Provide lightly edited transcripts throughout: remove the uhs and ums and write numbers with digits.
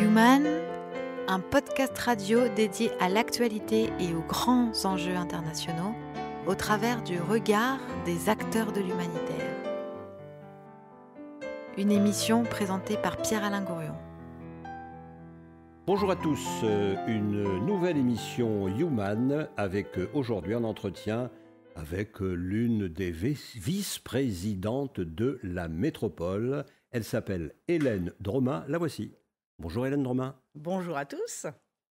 Human, un podcast radio dédié à l'actualité et aux grands enjeux internationaux au travers du regard des acteurs de l'humanitaire. Une émission présentée par Pierre-Alain Gourion. Bonjour à tous, une nouvelle émission Human avec aujourd'hui un entretien avec l'une des vice-présidentes de la métropole. Elle s'appelle Hélène Dromain, la voici. Bonjour Hélène Dromain. Bonjour à tous.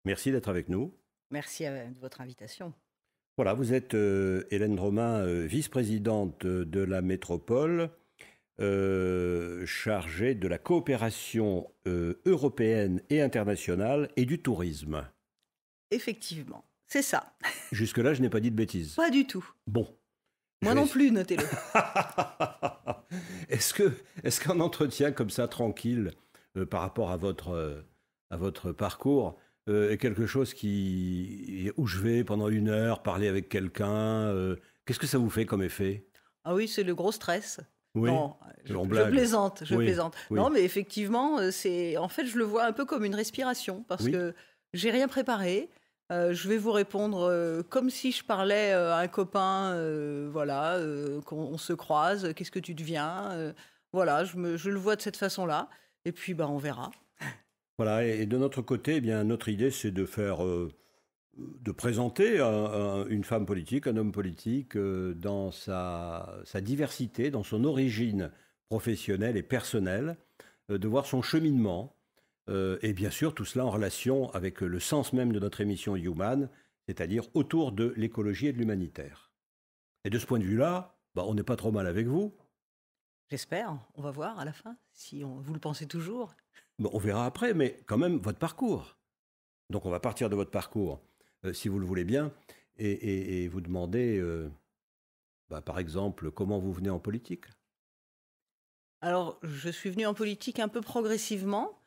Merci d'être avec nous. Merci de votre invitation. Voilà, vous êtes Hélène Dromain, vice-présidente de la métropole, chargée de la coopération européenne et internationale et du tourisme. Effectivement, c'est ça. Jusque-là, je n'ai pas dit de bêtises. Pas du tout. Bon. Moi non plus, notez-le. Est-ce qu'un entretien comme ça, tranquille, par rapport à votre parcours, est quelque chose où je vais pendant 1 heure parler avec quelqu'un, qu'est-ce que ça vous fait comme effet? Ah oui, c'est le gros stress. Oui, non, je plaisante. Oui. Non, mais effectivement, en fait, je le vois un peu comme une respiration parce que j'ai rien préparé. Je vais vous répondre comme si je parlais à un copain, qu'on se croise, qu'est-ce que tu deviens, voilà, je le vois de cette façon-là, et puis on verra. Voilà, et de notre côté, eh bien, notre idée, c'est de présenter une femme politique, un homme politique dans sa diversité, dans son origine professionnelle et personnelle, de voir son cheminement. Et bien sûr, tout cela en relation avec le sens même de notre émission Human, c'est-à-dire autour de l'écologie et de l'humanitaire. Et de ce point de vue-là, on n'est pas trop mal avec vous. J'espère, on va voir à la fin, si vous le pensez toujours. On verra après, mais quand même, votre parcours. Donc on va partir de votre parcours, si vous le voulez bien, et vous demander, par exemple, comment vous venez en politique. Alors, je suis venue en politique un peu progressivement.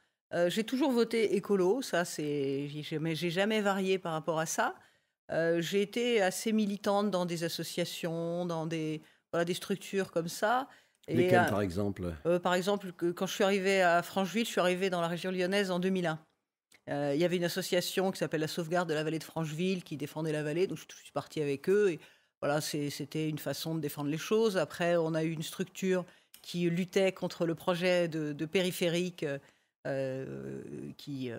J'ai toujours voté écolo, ça j'ai jamais varié par rapport à ça. J'ai été assez militante dans des associations, dans des structures comme ça. Lesquelles par exemple? Par exemple, quand je suis arrivée à Francheville, je suis arrivée dans la région lyonnaise en 2001. Il y avait une association qui s'appelle la Sauvegarde de la Vallée de Francheville qui défendait la vallée, donc je suis partie avec eux. Et voilà, c'était une façon de défendre les choses. Après, on a eu une structure qui luttait contre le projet de périphérique qui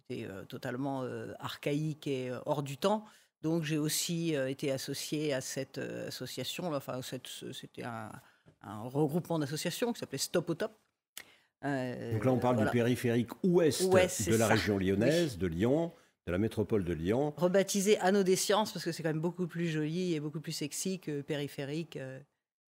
était totalement archaïque et hors du temps. Donc j'ai aussi été associée à cette association. Enfin, c'était un regroupement d'associations qui s'appelait Stop au Top. Donc là, on parle du périphérique ouest de la région lyonnaise, de Lyon, de la métropole de Lyon. Rebaptisé Anneau des Sciences, parce que c'est quand même beaucoup plus joli et beaucoup plus sexy que périphérique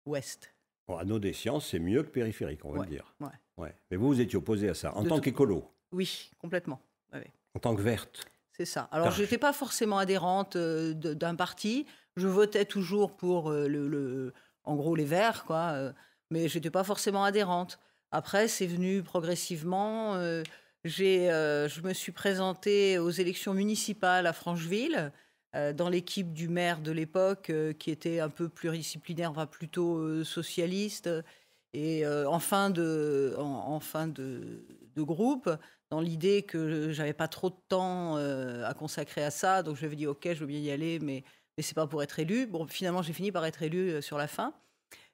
ouest. Bon, Anneau des Sciences, c'est mieux que périphérique, on va le dire. Ouais. Mais vous étiez opposé à ça, en tant qu'écolo. Oui, complètement. Ouais. En tant que verte. C'est ça. Alors, je n'étais pas forcément adhérente d'un parti. Je votais toujours pour, en gros, les Verts, quoi. Mais je n'étais pas forcément adhérente. Après, c'est venu progressivement. Je me suis présentée aux élections municipales à Francheville, dans l'équipe du maire de l'époque, qui était un peu pluridisciplinaire, plutôt socialiste. Et en fin de groupe, dans l'idée que j'avais pas trop de temps à consacrer à ça, donc je lui avais dit ok, je veux bien y aller, mais c'est pas pour être élue. Bon, finalement, j'ai fini par être élue sur la fin,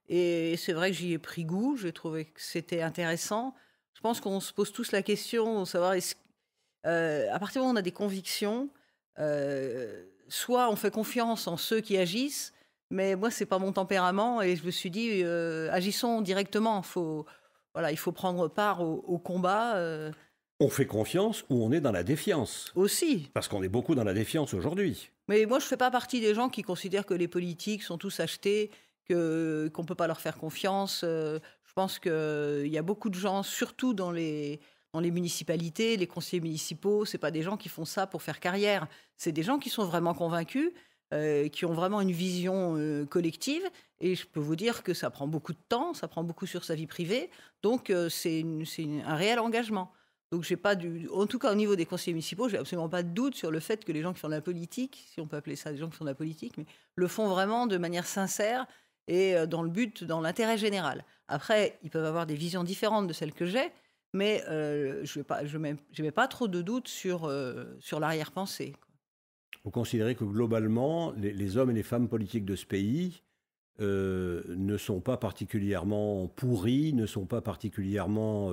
et c'est vrai que j'y ai pris goût. J'ai trouvé que c'était intéressant. Je pense qu'on se pose tous la question de savoir à partir du moment où on a des convictions, soit on fait confiance en ceux qui agissent. Mais moi, c'est pas mon tempérament, et je me suis dit, agissons directement. Il faut prendre part au combat. On fait confiance ou on est dans la défiance? Aussi. Parce qu'on est beaucoup dans la défiance aujourd'hui. Mais moi, je fais pas partie des gens qui considèrent que les politiques sont tous achetés, qu'on peut pas leur faire confiance. Je pense qu'il y a beaucoup de gens, surtout dans les municipalités, les conseillers municipaux, c'est pas des gens qui font ça pour faire carrière. C'est des gens qui sont vraiment convaincus, qui ont vraiment une vision collective, et je peux vous dire que ça prend beaucoup de temps, ça prend beaucoup sur sa vie privée, donc c'est un réel engagement. Donc en tout cas au niveau des conseillers municipaux, j'ai absolument pas de doute sur le fait que les gens qui font de la politique, si on peut appeler ça des gens qui font de la politique, mais le font vraiment de manière sincère et dans l'intérêt général. Après, ils peuvent avoir des visions différentes de celles que j'ai, mais je mets pas trop de doute sur l'arrière-pensée. Vous considérez que globalement, les hommes et les femmes politiques de ce pays ne sont pas particulièrement pourris, ne sont pas particulièrement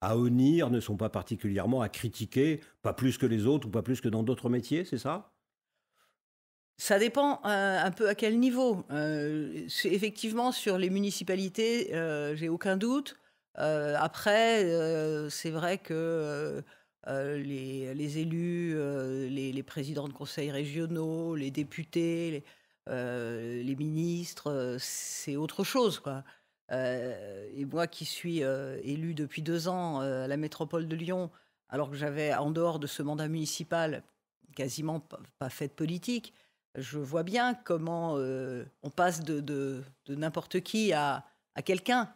à honnir, ne sont pas particulièrement à critiquer, pas plus que les autres ou pas plus que dans d'autres métiers, c'est ça? Ça dépend un peu à quel niveau. Effectivement, sur les municipalités, j'ai aucun doute. Après, c'est vrai que les élus, les présidents de conseils régionaux, les députés, les ministres, c'est autre chose, quoi. Et moi qui suis élue depuis 2 ans à la métropole de Lyon, alors que j'avais, en dehors de ce mandat municipal, quasiment pas fait de politique, je vois bien comment on passe de n'importe qui à quelqu'un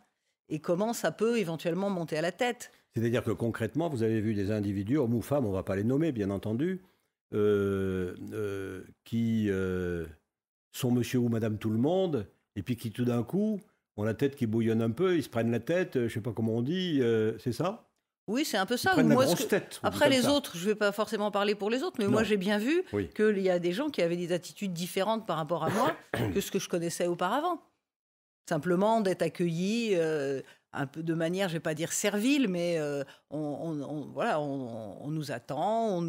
et comment ça peut éventuellement monter à la tête. C'est-à-dire que concrètement, vous avez vu des individus, hommes ou femmes, on ne va pas les nommer bien entendu, qui sont monsieur ou madame tout le monde, et puis qui tout d'un coup ont la tête qui bouillonne un peu, ils se prennent la tête, je ne sais pas comment on dit, c'est ça? Oui, c'est un peu Ils ça. prennent la Moi, grosse tête. Après, les autres, je ne vais pas forcément parler pour les autres, mais moi, Non. j'ai bien vu Oui. qu'il y a des gens qui avaient des attitudes différentes par rapport à moi que ce que je connaissais auparavant. Simplement d'être accueillis un peu de manière, je ne vais pas dire servile, mais voilà, on nous attend,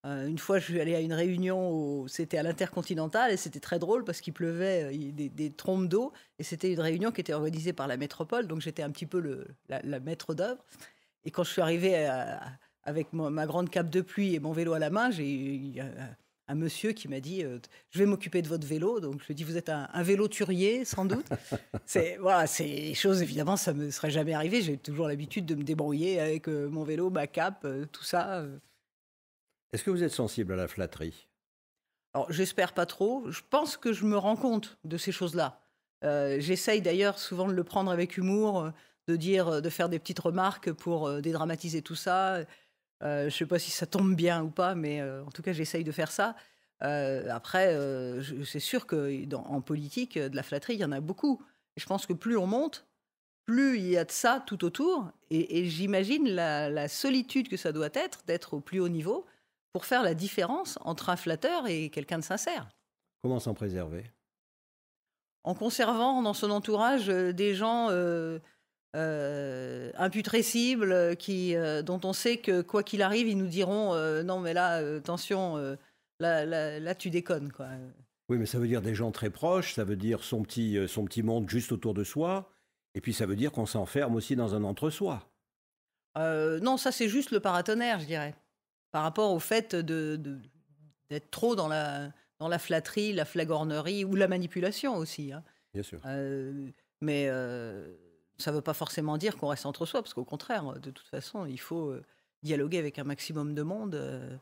une fois, je suis allée à une réunion, c'était à l'Intercontinental, et c'était très drôle parce qu'il pleuvait des trombes d'eau, et c'était une réunion qui était organisée par la métropole, donc j'étais un petit peu la maître d'œuvre. Et quand je suis arrivée avec ma grande cape de pluie et mon vélo à la main, j'ai eu un monsieur qui m'a dit je vais m'occuper de votre vélo. Donc je lui ai dit vous êtes un véloturier sans doute. Voilà, ces choses, évidemment, ça me serait jamais arrivé. J'ai toujours l'habitude de me débrouiller avec mon vélo, ma cape, tout ça. Est-ce que vous êtes sensible à la flatterie? Alors j'espère pas trop. Je pense que je me rends compte de ces choses-là. J'essaye d'ailleurs souvent de le prendre avec humour, de faire des petites remarques pour dédramatiser tout ça. Je ne sais pas si ça tombe bien ou pas, mais en tout cas, j'essaye de faire ça. Après, c'est sûr qu'en politique, de la flatterie, il y en a beaucoup. Et je pense que plus on monte, plus il y a de ça tout autour. Et j'imagine la solitude que ça doit être d'être au plus haut niveau pour faire la différence entre un flatteur et quelqu'un de sincère. Comment s'en préserver? En conservant dans son entourage des gens imputrescibles dont on sait que quoi qu'il arrive, ils nous diront non mais là, attention, là tu déconnes, quoi. Oui, mais ça veut dire des gens très proches, ça veut dire son petit monde juste autour de soi, et puis ça veut dire qu'on s'enferme aussi dans un entre-soi. Non, ça c'est juste le paratonnerre, je dirais, par rapport au fait d'être trop dans la flatterie, la flagornerie ou la manipulation aussi, hein. Bien sûr. Mais ça ne veut pas forcément dire qu'on reste entre soi, parce qu'au contraire, de toute façon, il faut dialoguer avec un maximum de monde.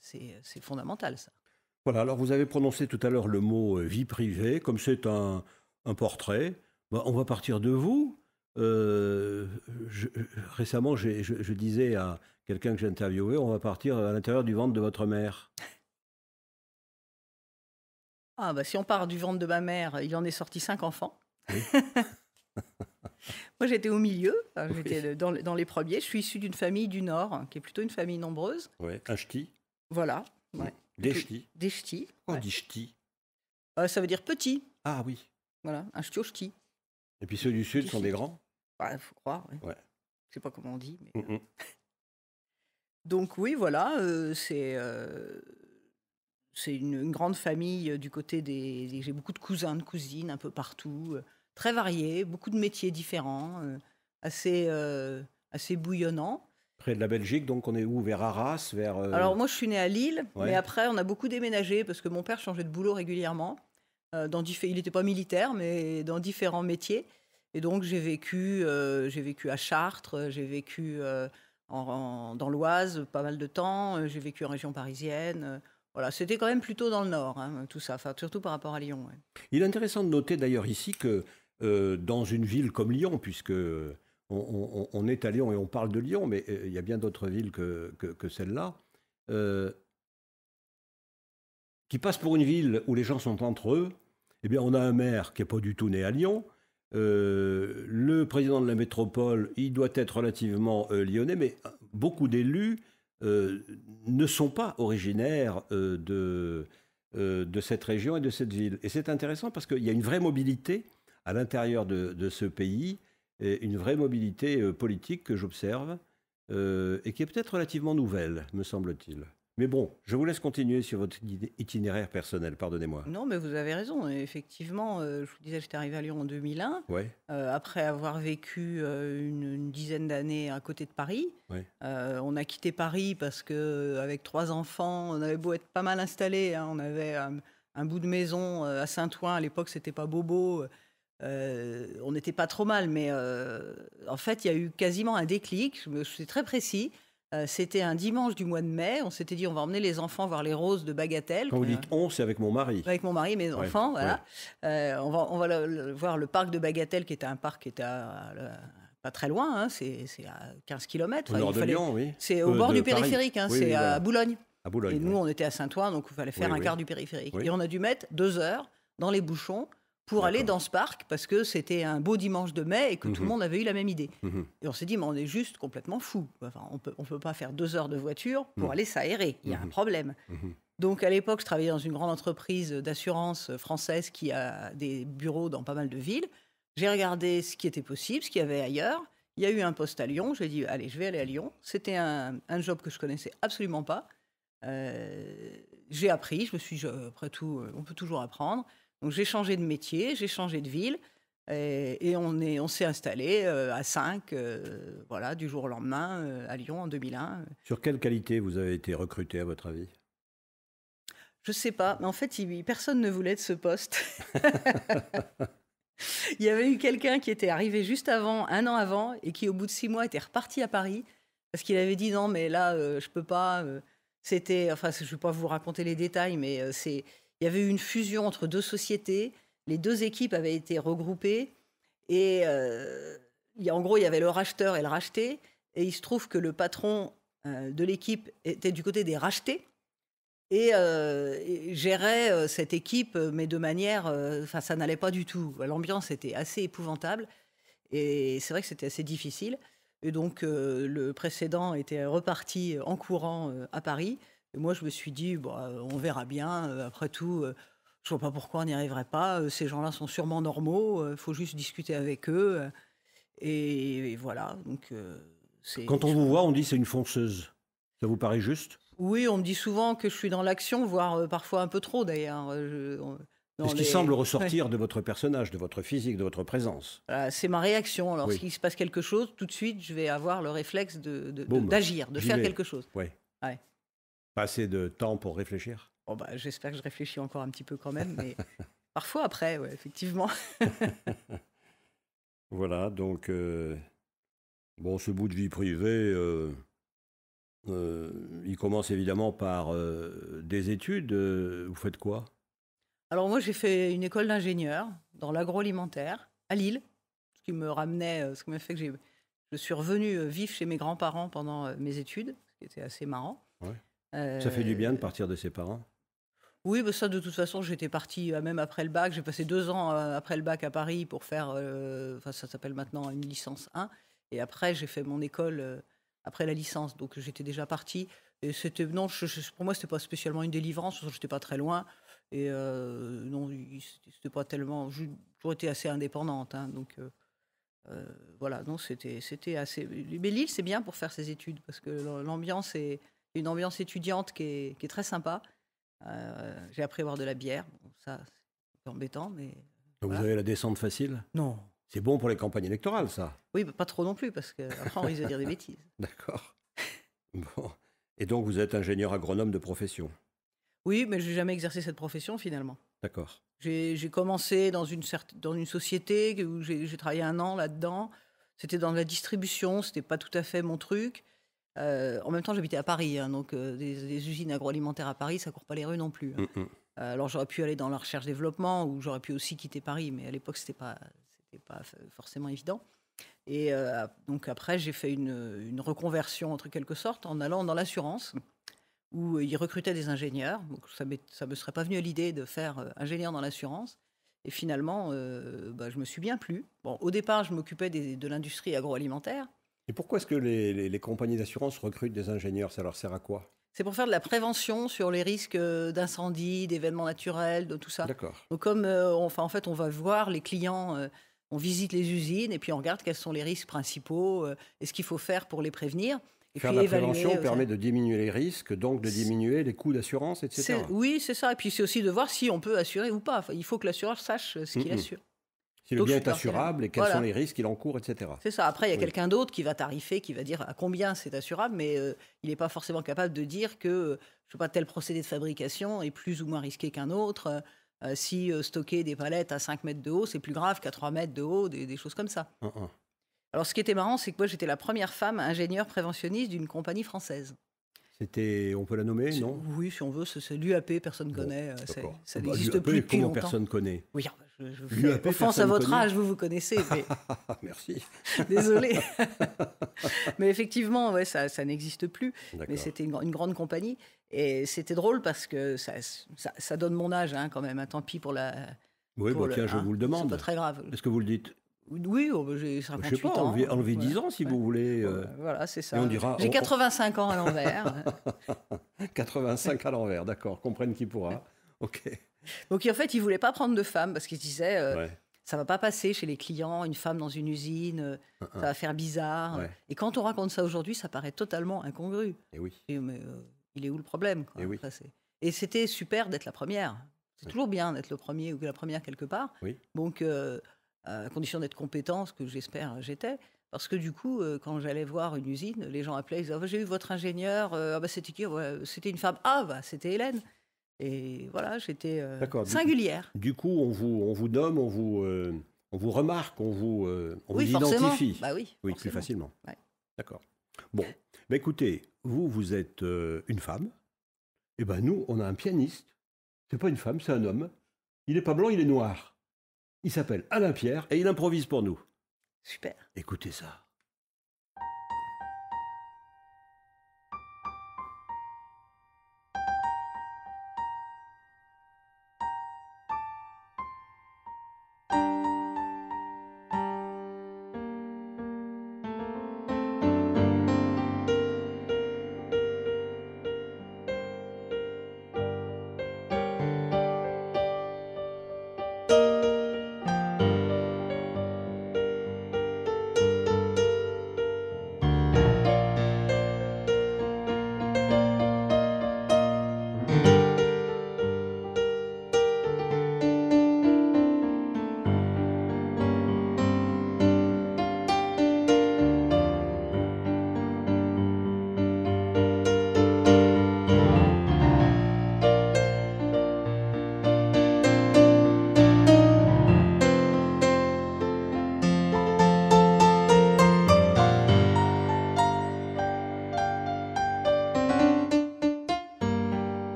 C'est fondamental, ça. Voilà, alors vous avez prononcé tout à l'heure le mot vie privée, comme c'est un portrait. Bah, on va partir de vous. Récemment, je disais à quelqu'un que j'ai interviewé, on va partir à l'intérieur du ventre de votre mère. Ah, bah, si on part du ventre de ma mère, il en est sorti 5 enfants. Oui. Moi, j'étais au milieu, enfin, Oui. j'étais dans les premiers. Je suis issue d'une famille du Nord, hein, qui est plutôt une famille nombreuse. Ouais, un ch'ti. Voilà. Ouais. Des ch'tis. Des ch'tis. On Ouais. dit ch'ti. Ça veut dire petit. Ah oui. Voilà, un ch'ti au ch'ti. Et puis ceux du Sud Petit sont des chic. grands. Ouais, faut croire. Ouais. Ouais. Je sais pas comment on dit, mais Mm, mm. donc oui, voilà, c'est une grande famille du côté j'ai beaucoup de cousins, de cousines un peu partout, très variés, beaucoup de métiers différents, assez bouillonnants. Près de la Belgique, donc on est où? Vers Arras, vers... Alors moi, je suis née à Lille, Ouais. mais après, on a beaucoup déménagé parce que mon père changeait de boulot régulièrement. Il n'était pas militaire, mais dans différents métiers. Et donc, j'ai vécu à Chartres, j'ai vécu dans l'Oise pas mal de temps, j'ai vécu en région parisienne. Voilà, c'était quand même plutôt dans le Nord, hein, tout ça, enfin, surtout par rapport à Lyon. Ouais. Il est intéressant de noter d'ailleurs ici que dans une ville comme Lyon, puisque on est à Lyon et on parle de Lyon, mais il y a bien d'autres villes que celle-là, qui passent pour une ville où les gens sont entre eux, eh bien on a un maire qui n'est pas du tout né à Lyon, Le président de la métropole, il doit être relativement lyonnais, mais beaucoup d'élus ne sont pas originaires de cette région et de cette ville. Et c'est intéressant parce qu'il y a une vraie mobilité à l'intérieur de ce pays, et une vraie mobilité politique que j'observe, et qui est peut-être relativement nouvelle, me semble-t-il. Mais bon, je vous laisse continuer sur votre itinéraire personnel, pardonnez-moi. Non, mais vous avez raison. Et effectivement, je vous disais, j'étais arrivée à Lyon en 2001, Ouais, après avoir vécu une dizaine d'années à côté de Paris. ouais. On a quitté Paris parce que, avec 3 enfants, on avait beau être pas mal installés, hein, on avait un bout de maison à Saint-Ouen. À l'époque, c'était pas bobo. On n'était pas trop mal, mais en fait, il y a eu quasiment un déclic. C'est très précis. C'était un dimanche du mois de mai. On s'était dit, on va emmener les enfants voir les roses de Bagatelle. Quand vous dites on, c'est avec mon mari. Avec mon mari et mes Ouais, enfants, voilà. ouais. On va voir le parc de Bagatelle, qui était un parc qui était pas très loin, hein, c'est à 15 km. Au nord de Lyon, oui. C'est au bord De du Paris. périphérique, hein, Oui, c'est oui, à voilà. Boulogne. À Boulogne. Et nous, oui. on était à Saint-Ouen, donc il fallait faire Oui, un oui. quart du périphérique. Oui. Et on a dû mettre 2 heures dans les bouchons pour aller D'accord. dans ce parc, parce que c'était un beau dimanche de mai et que tout le Mhm. monde avait eu la même idée. Mhm. Et on s'est dit, mais on est juste complètement fou. Enfin, on peut pas faire 2 heures de voiture pour aller s'aérer. Il y a un Mhm. problème. Mhm. Donc à l'époque, je travaillais dans une grande entreprise d'assurance française qui a des bureaux dans pas mal de villes. J'ai regardé ce qui était possible, ce qu'il y avait ailleurs. Il y a eu un poste à Lyon. J'ai dit, allez, je vais aller à Lyon. C'était un job que je connaissais absolument pas. J'ai appris. Je me suis dit, après tout, on peut toujours apprendre. Donc j'ai changé de métier, j'ai changé de ville. Et on s'est installé à 5, voilà, du jour au lendemain, à Lyon en 2001. Sur quelle qualité vous avez été recruté, à votre avis? Je sais pas, mais en fait, personne ne voulait de ce poste. Il y avait eu quelqu'un qui était arrivé juste avant, 1 an avant, et qui, au bout de 6 mois, était reparti à Paris parce qu'il avait dit non, mais là, je peux pas. C'était, enfin, je vais pas vous raconter les détails, mais il y avait eu une fusion entre 2 sociétés. Les 2 équipes avaient été regroupées et en gros, il y avait le racheteur et le racheté. Et il se trouve que le patron de l'équipe était du côté des rachetés. Et gérait cette équipe, mais de manière, enfin, ça n'allait pas du tout. L'ambiance était assez épouvantable et c'est vrai que c'était assez difficile. Et donc, le précédent était reparti en courant à Paris. Et moi, je me suis dit, bah, on verra bien. Après tout, je vois pas pourquoi on n'y arriverait pas. Ces gens-là sont sûrement normaux. Il faut juste discuter avec eux. Et voilà. Donc, Quand on vous voit, on dit c'est une fonceuse. Ça vous paraît juste? Oui, on me dit souvent que je suis dans l'action, voire parfois un peu trop d'ailleurs. C'est ce qui semble ressortir de votre personnage, de votre physique, de votre présence. Voilà, c'est ma réaction. Oui. Lorsqu'il se passe quelque chose, tout de suite, je vais avoir le réflexe Boum, d'agir, de j'y faire vais. quelque chose. Oui. Ouais. Pas assez de temps pour réfléchir. Bon, bah, j'espère que je réfléchis encore un petit peu quand même, mais parfois après, ouais, effectivement. Voilà, donc, bon, ce bout de vie privée, il commence évidemment par des études. Vous faites quoi? Alors moi, j'ai fait une école d'ingénieur dans l'agroalimentaire à Lille, ce qui me ramenait, ce qui m'a fait que je suis revenue vivre chez mes grands-parents pendant mes études, ce qui était assez marrant. Ouais. Ça fait du bien de partir de ses parents? Oui, bah ça, de toute façon, j'étais partie même après le bac. J'ai passé 2 ans après le bac à Paris pour faire, enfin, ça s'appelle maintenant une licence 1. Et après, j'ai fait mon école après la licence. Donc, j'étais déjà partie. Et c'était, non, pour moi, c'était pas spécialement une délivrance, parce que j'étais pas très loin. Et non, c'était pas tellement. J'ai toujours été assez indépendante, hein, donc voilà, non, c'était assez. Mais Lille, c'est bien pour faire ses études, parce que l'ambiance est une ambiance étudiante qui est très sympa. J'ai appris à boire de la bière. Bon, ça, c'est un peu embêtant, mais Donc voilà. vous avez la descente facile? Non. C'est bon pour les campagnes électorales, ça. Oui, bah, pas trop non plus, parce qu'après, on risque de dire des bêtises. D'accord. Bon. Et donc vous êtes ingénieur agronome de profession? Oui, mais je n'ai jamais exercé cette profession, finalement. D'accord. J'ai commencé dans une société où j'ai travaillé 1 an là-dedans. C'était dans la distribution, c'était pas tout à fait mon truc. En même temps, j'habitais à Paris, hein, donc des usines agroalimentaires à Paris, ça court pas les rues non plus, hein. Alors j'aurais pu aller dans la recherche-développement, ou j'aurais pu aussi quitter Paris, mais à l'époque, c'était pas forcément évident. Et donc après, j'ai fait une reconversion, en quelque sorte, en allant dans l'assurance, où ils recrutaient des ingénieurs. Donc ça me serait pas venu à l'idée de faire ingénieur dans l'assurance. Et finalement, je me suis bien plu. Bon, au départ, je m'occupais de l'industrie agroalimentaire. Et pourquoi est-ce que les compagnies d'assurance recrutent des ingénieurs? Ça leur sert à quoi? C'est pour faire de la prévention sur les risques d'incendie, d'événements naturels, de tout ça. D'accord. Donc comme en fait, on va voir les clients, on visite les usines et puis on regarde quels sont les risques principaux et ce qu'il faut faire pour les prévenir. Et Faire puis de la évaluer, prévention permet de diminuer les risques, donc de diminuer les coûts d'assurance, etc. Oui, c'est ça. Et puis c'est aussi de voir si on peut assurer ou pas. Enfin, il faut que l'assureur sache ce qu'il assure. Si le Donc, bien je suis est assurable et quels Voilà. sont les risques qu'il encourt, etc. C'est ça. Après, il y a Oui. quelqu'un d'autre qui va tarifer, qui va dire à combien c'est assurable, mais il n'est pas forcément capable de dire que je sais pas, tel procédé de fabrication est plus ou moins risqué qu'un autre. Si stocker des palettes à 5 mètres de haut, c'est plus grave qu'à 3 mètres de haut, des choses comme ça. Alors, ce qui était marrant, c'est que moi, j'étais la première femme ingénieure préventionniste d'une compagnie française. C'était, on peut la nommer, non? Oui, si on veut, c'est l'UAP, personne ne connaît. D'accord. Ça Bah, n'existe l'UAP, plus depuis comment longtemps. personne connaît? Oui, je L'UAP, fais offense à personne votre connaît. âge, vous connaissez, mais Merci. désolée. Mais effectivement, ouais, ça n'existe plus. Mais D'accord. c'était une grande compagnie. Et c'était drôle parce que ça donne mon âge hein, quand même. Hein, tant pis pour la... Oui, pour tiens, je vous le C'est demande. pas très grave. Est-ce que vous le dites? Oui, j'ai Je 58 sais pas, ans. enlevez Voilà. 10 ans si Ouais. vous voulez. Voilà, c'est ça. et on dira- J'ai on- 85 ans à l'envers. 85 à l'envers, d'accord. Comprenne qui pourra. Ok. Donc en fait, ils ne voulaient pas prendre de femmes parce qu'ils se disaient Ouais. ça va pas passer chez les clients, une femme dans une usine, ça va faire bizarre. Ouais. Et quand on raconte ça aujourd'hui, ça paraît totalement incongru. Et oui. Mais il est où le problème quoi Et oui. Enfin, et c'était super d'être la première. C'est Oui. toujours bien d'être le premier ou la première quelque part. Oui. Donc, à condition d'être compétent, ce que j'espère j'étais. Parce que du coup, quand j'allais voir une usine, les gens appelaient, ils disaient j'ai eu votre ingénieur, c'était qui? Ouais, c'était une femme. Ah, c'était Hélène. Et voilà, j'étais D'accord. singulière. Du coup, on vous nomme, on vous remarque, on vous Oui, forcément. identifie. Bah oui, Oui, plus forcément. facilement. Ouais. D'accord. Bon, bah écoutez, vous êtes une femme. Et ben nous, on a un pianiste. C'est pas une femme, c'est un homme. Il n'est pas blanc, il est noir. Il s'appelle Alain Pierre et il improvise pour nous. Super. Écoutez ça.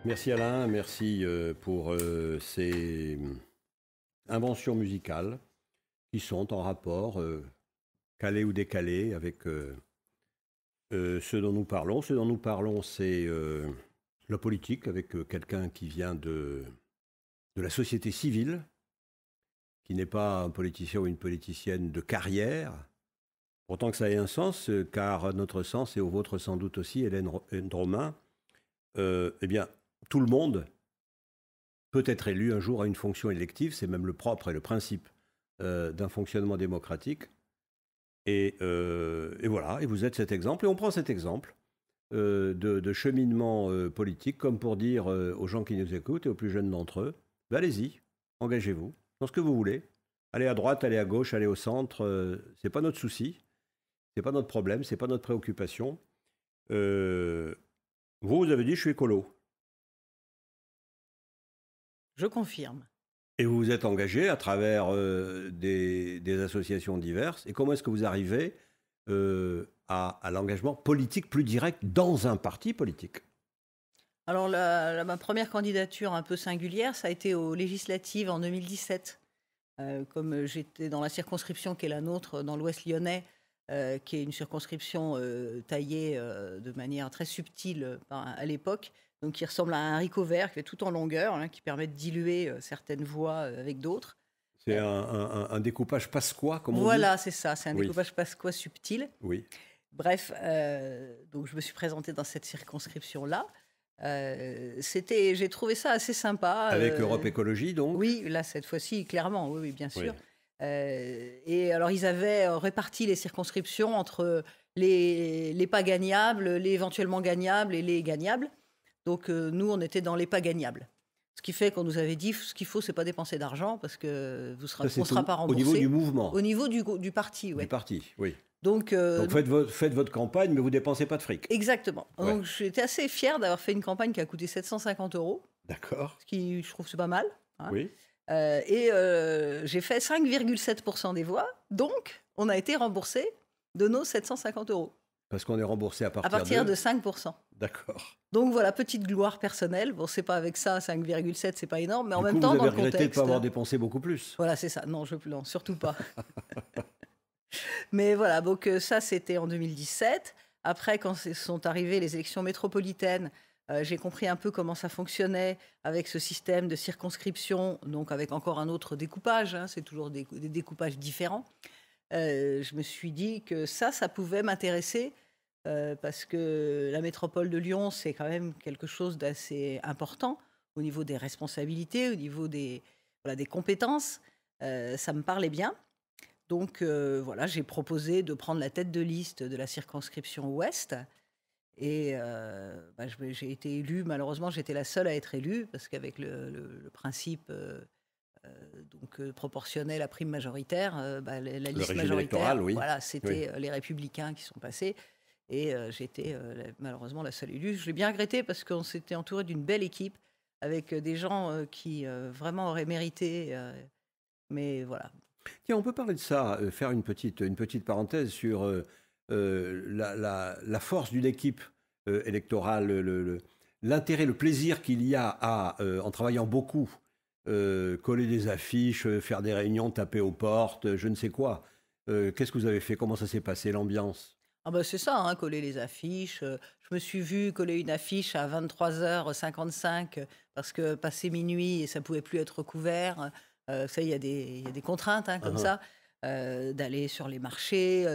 Merci Alain, merci pour ces inventions musicales qui sont en rapport, calées ou décalées, avec ce dont nous parlons. Ce dont nous parlons, c'est la politique, avec quelqu'un qui vient de la société civile, qui n'est pas un politicien ou une politicienne de carrière. Pourtant que ça ait un sens, car à notre sens, et au vôtre sans doute aussi, Hélène Dromain, eh bien, tout le monde peut être élu un jour à une fonction élective, c'est même le propre et le principe d'un fonctionnement démocratique. Et voilà, et vous êtes cet exemple, et on prend cet exemple de cheminement politique, comme pour dire aux gens qui nous écoutent et aux plus jeunes d'entre eux, ben allez-y, engagez-vous dans ce que vous voulez. Allez à droite, allez à gauche, allez au centre, c'est pas notre souci, c'est pas notre problème, c'est pas notre préoccupation. Euh, vous avez dit je suis écolo. Je confirme. Et vous vous êtes engagé à travers des associations diverses. Et comment est-ce que vous arrivez à l'engagement politique plus direct dans un parti politique? Alors, ma première candidature un peu singulière, ça a été aux législatives en 2017. Comme j'étais dans la circonscription qui est la nôtre, dans l'Ouest lyonnais, qui est une circonscription taillée de manière très subtile à l'époque, donc qui ressemble à un haricot vert, qui fait tout en longueur, hein, qui permet de diluer certaines voix avec d'autres. C'est un découpage pasquois, comme on dit? Voilà, c'est ça, c'est un Oui. découpage pasquois subtil. Oui. Bref, donc je me suis présentée dans cette circonscription-là. J'ai trouvé ça assez sympa. Avec Europe Écologie, donc? Oui, là, cette fois-ci, clairement, oui, bien sûr. Oui. Et alors, ils avaient réparti les circonscriptions entre les pas gagnables, les éventuellement gagnables et les gagnables. Donc, nous, on était dans les pas gagnables. Ce qui fait qu'on nous avait dit, ce qu'il faut, c'est pas dépenser d'argent parce que on ne sera pas remboursé. Au niveau du mouvement? Au niveau du parti, oui. Du parti, oui. Donc faites votre campagne, mais vous dépensez pas de fric. Exactement. Ouais. Donc, j'étais assez fière d'avoir fait une campagne qui a coûté 750 €. D'accord. Ce qui, je trouve, c'est pas mal. Hein. Oui. J'ai fait 5,7% des voix. Donc, on a été remboursé de nos 750 €. Parce qu'on est remboursé à partir de 5%. D'accord. Donc voilà, petite gloire personnelle. Bon, c'est pas avec ça, 5,7, c'est pas énorme, mais en même coup, temps, vous dans avez le regretté contexte. de ne pas avoir dépensé beaucoup plus. Voilà, c'est ça. Non, non, surtout pas. Mais voilà, donc ça, c'était en 2017. Après, quand sont arrivées les élections métropolitaines, j'ai compris un peu comment ça fonctionnait avec ce système de circonscription, donc avec encore un autre découpage. Hein, c'est toujours des découpages différents. Je me suis dit que ça pouvait m'intéresser parce que la métropole de Lyon, c'est quand même quelque chose d'assez important au niveau des responsabilités, au niveau des compétences. Ça me parlait bien. Donc voilà, j'ai proposé de prendre la tête de liste de la circonscription Ouest. Et j'ai été élue. Malheureusement, j'étais la seule à être élue parce qu'avec le principe proportionnel à prime majoritaire, la liste majoritaire, oui. voilà, c'était les Républicains qui sont passés. Et j'étais malheureusement la seule élue. Je l'ai bien regretté parce qu'on s'était entouré d'une belle équipe avec des gens qui vraiment auraient mérité. Mais voilà. Tiens, on peut parler de ça, faire une petite parenthèse sur la force d'une équipe électorale, l'intérêt, le plaisir qu'il y a à, en travaillant beaucoup, coller des affiches, faire des réunions, taper aux portes, je ne sais quoi. Qu'est-ce que vous avez fait? Comment ça s'est passé, l'ambiance? C'est ça, hein, coller les affiches. Je me suis vue coller une affiche à 23h55 parce que passé minuit, ça ne pouvait plus être recouvert. Il y a des contraintes hein, comme ça, d'aller sur les marchés.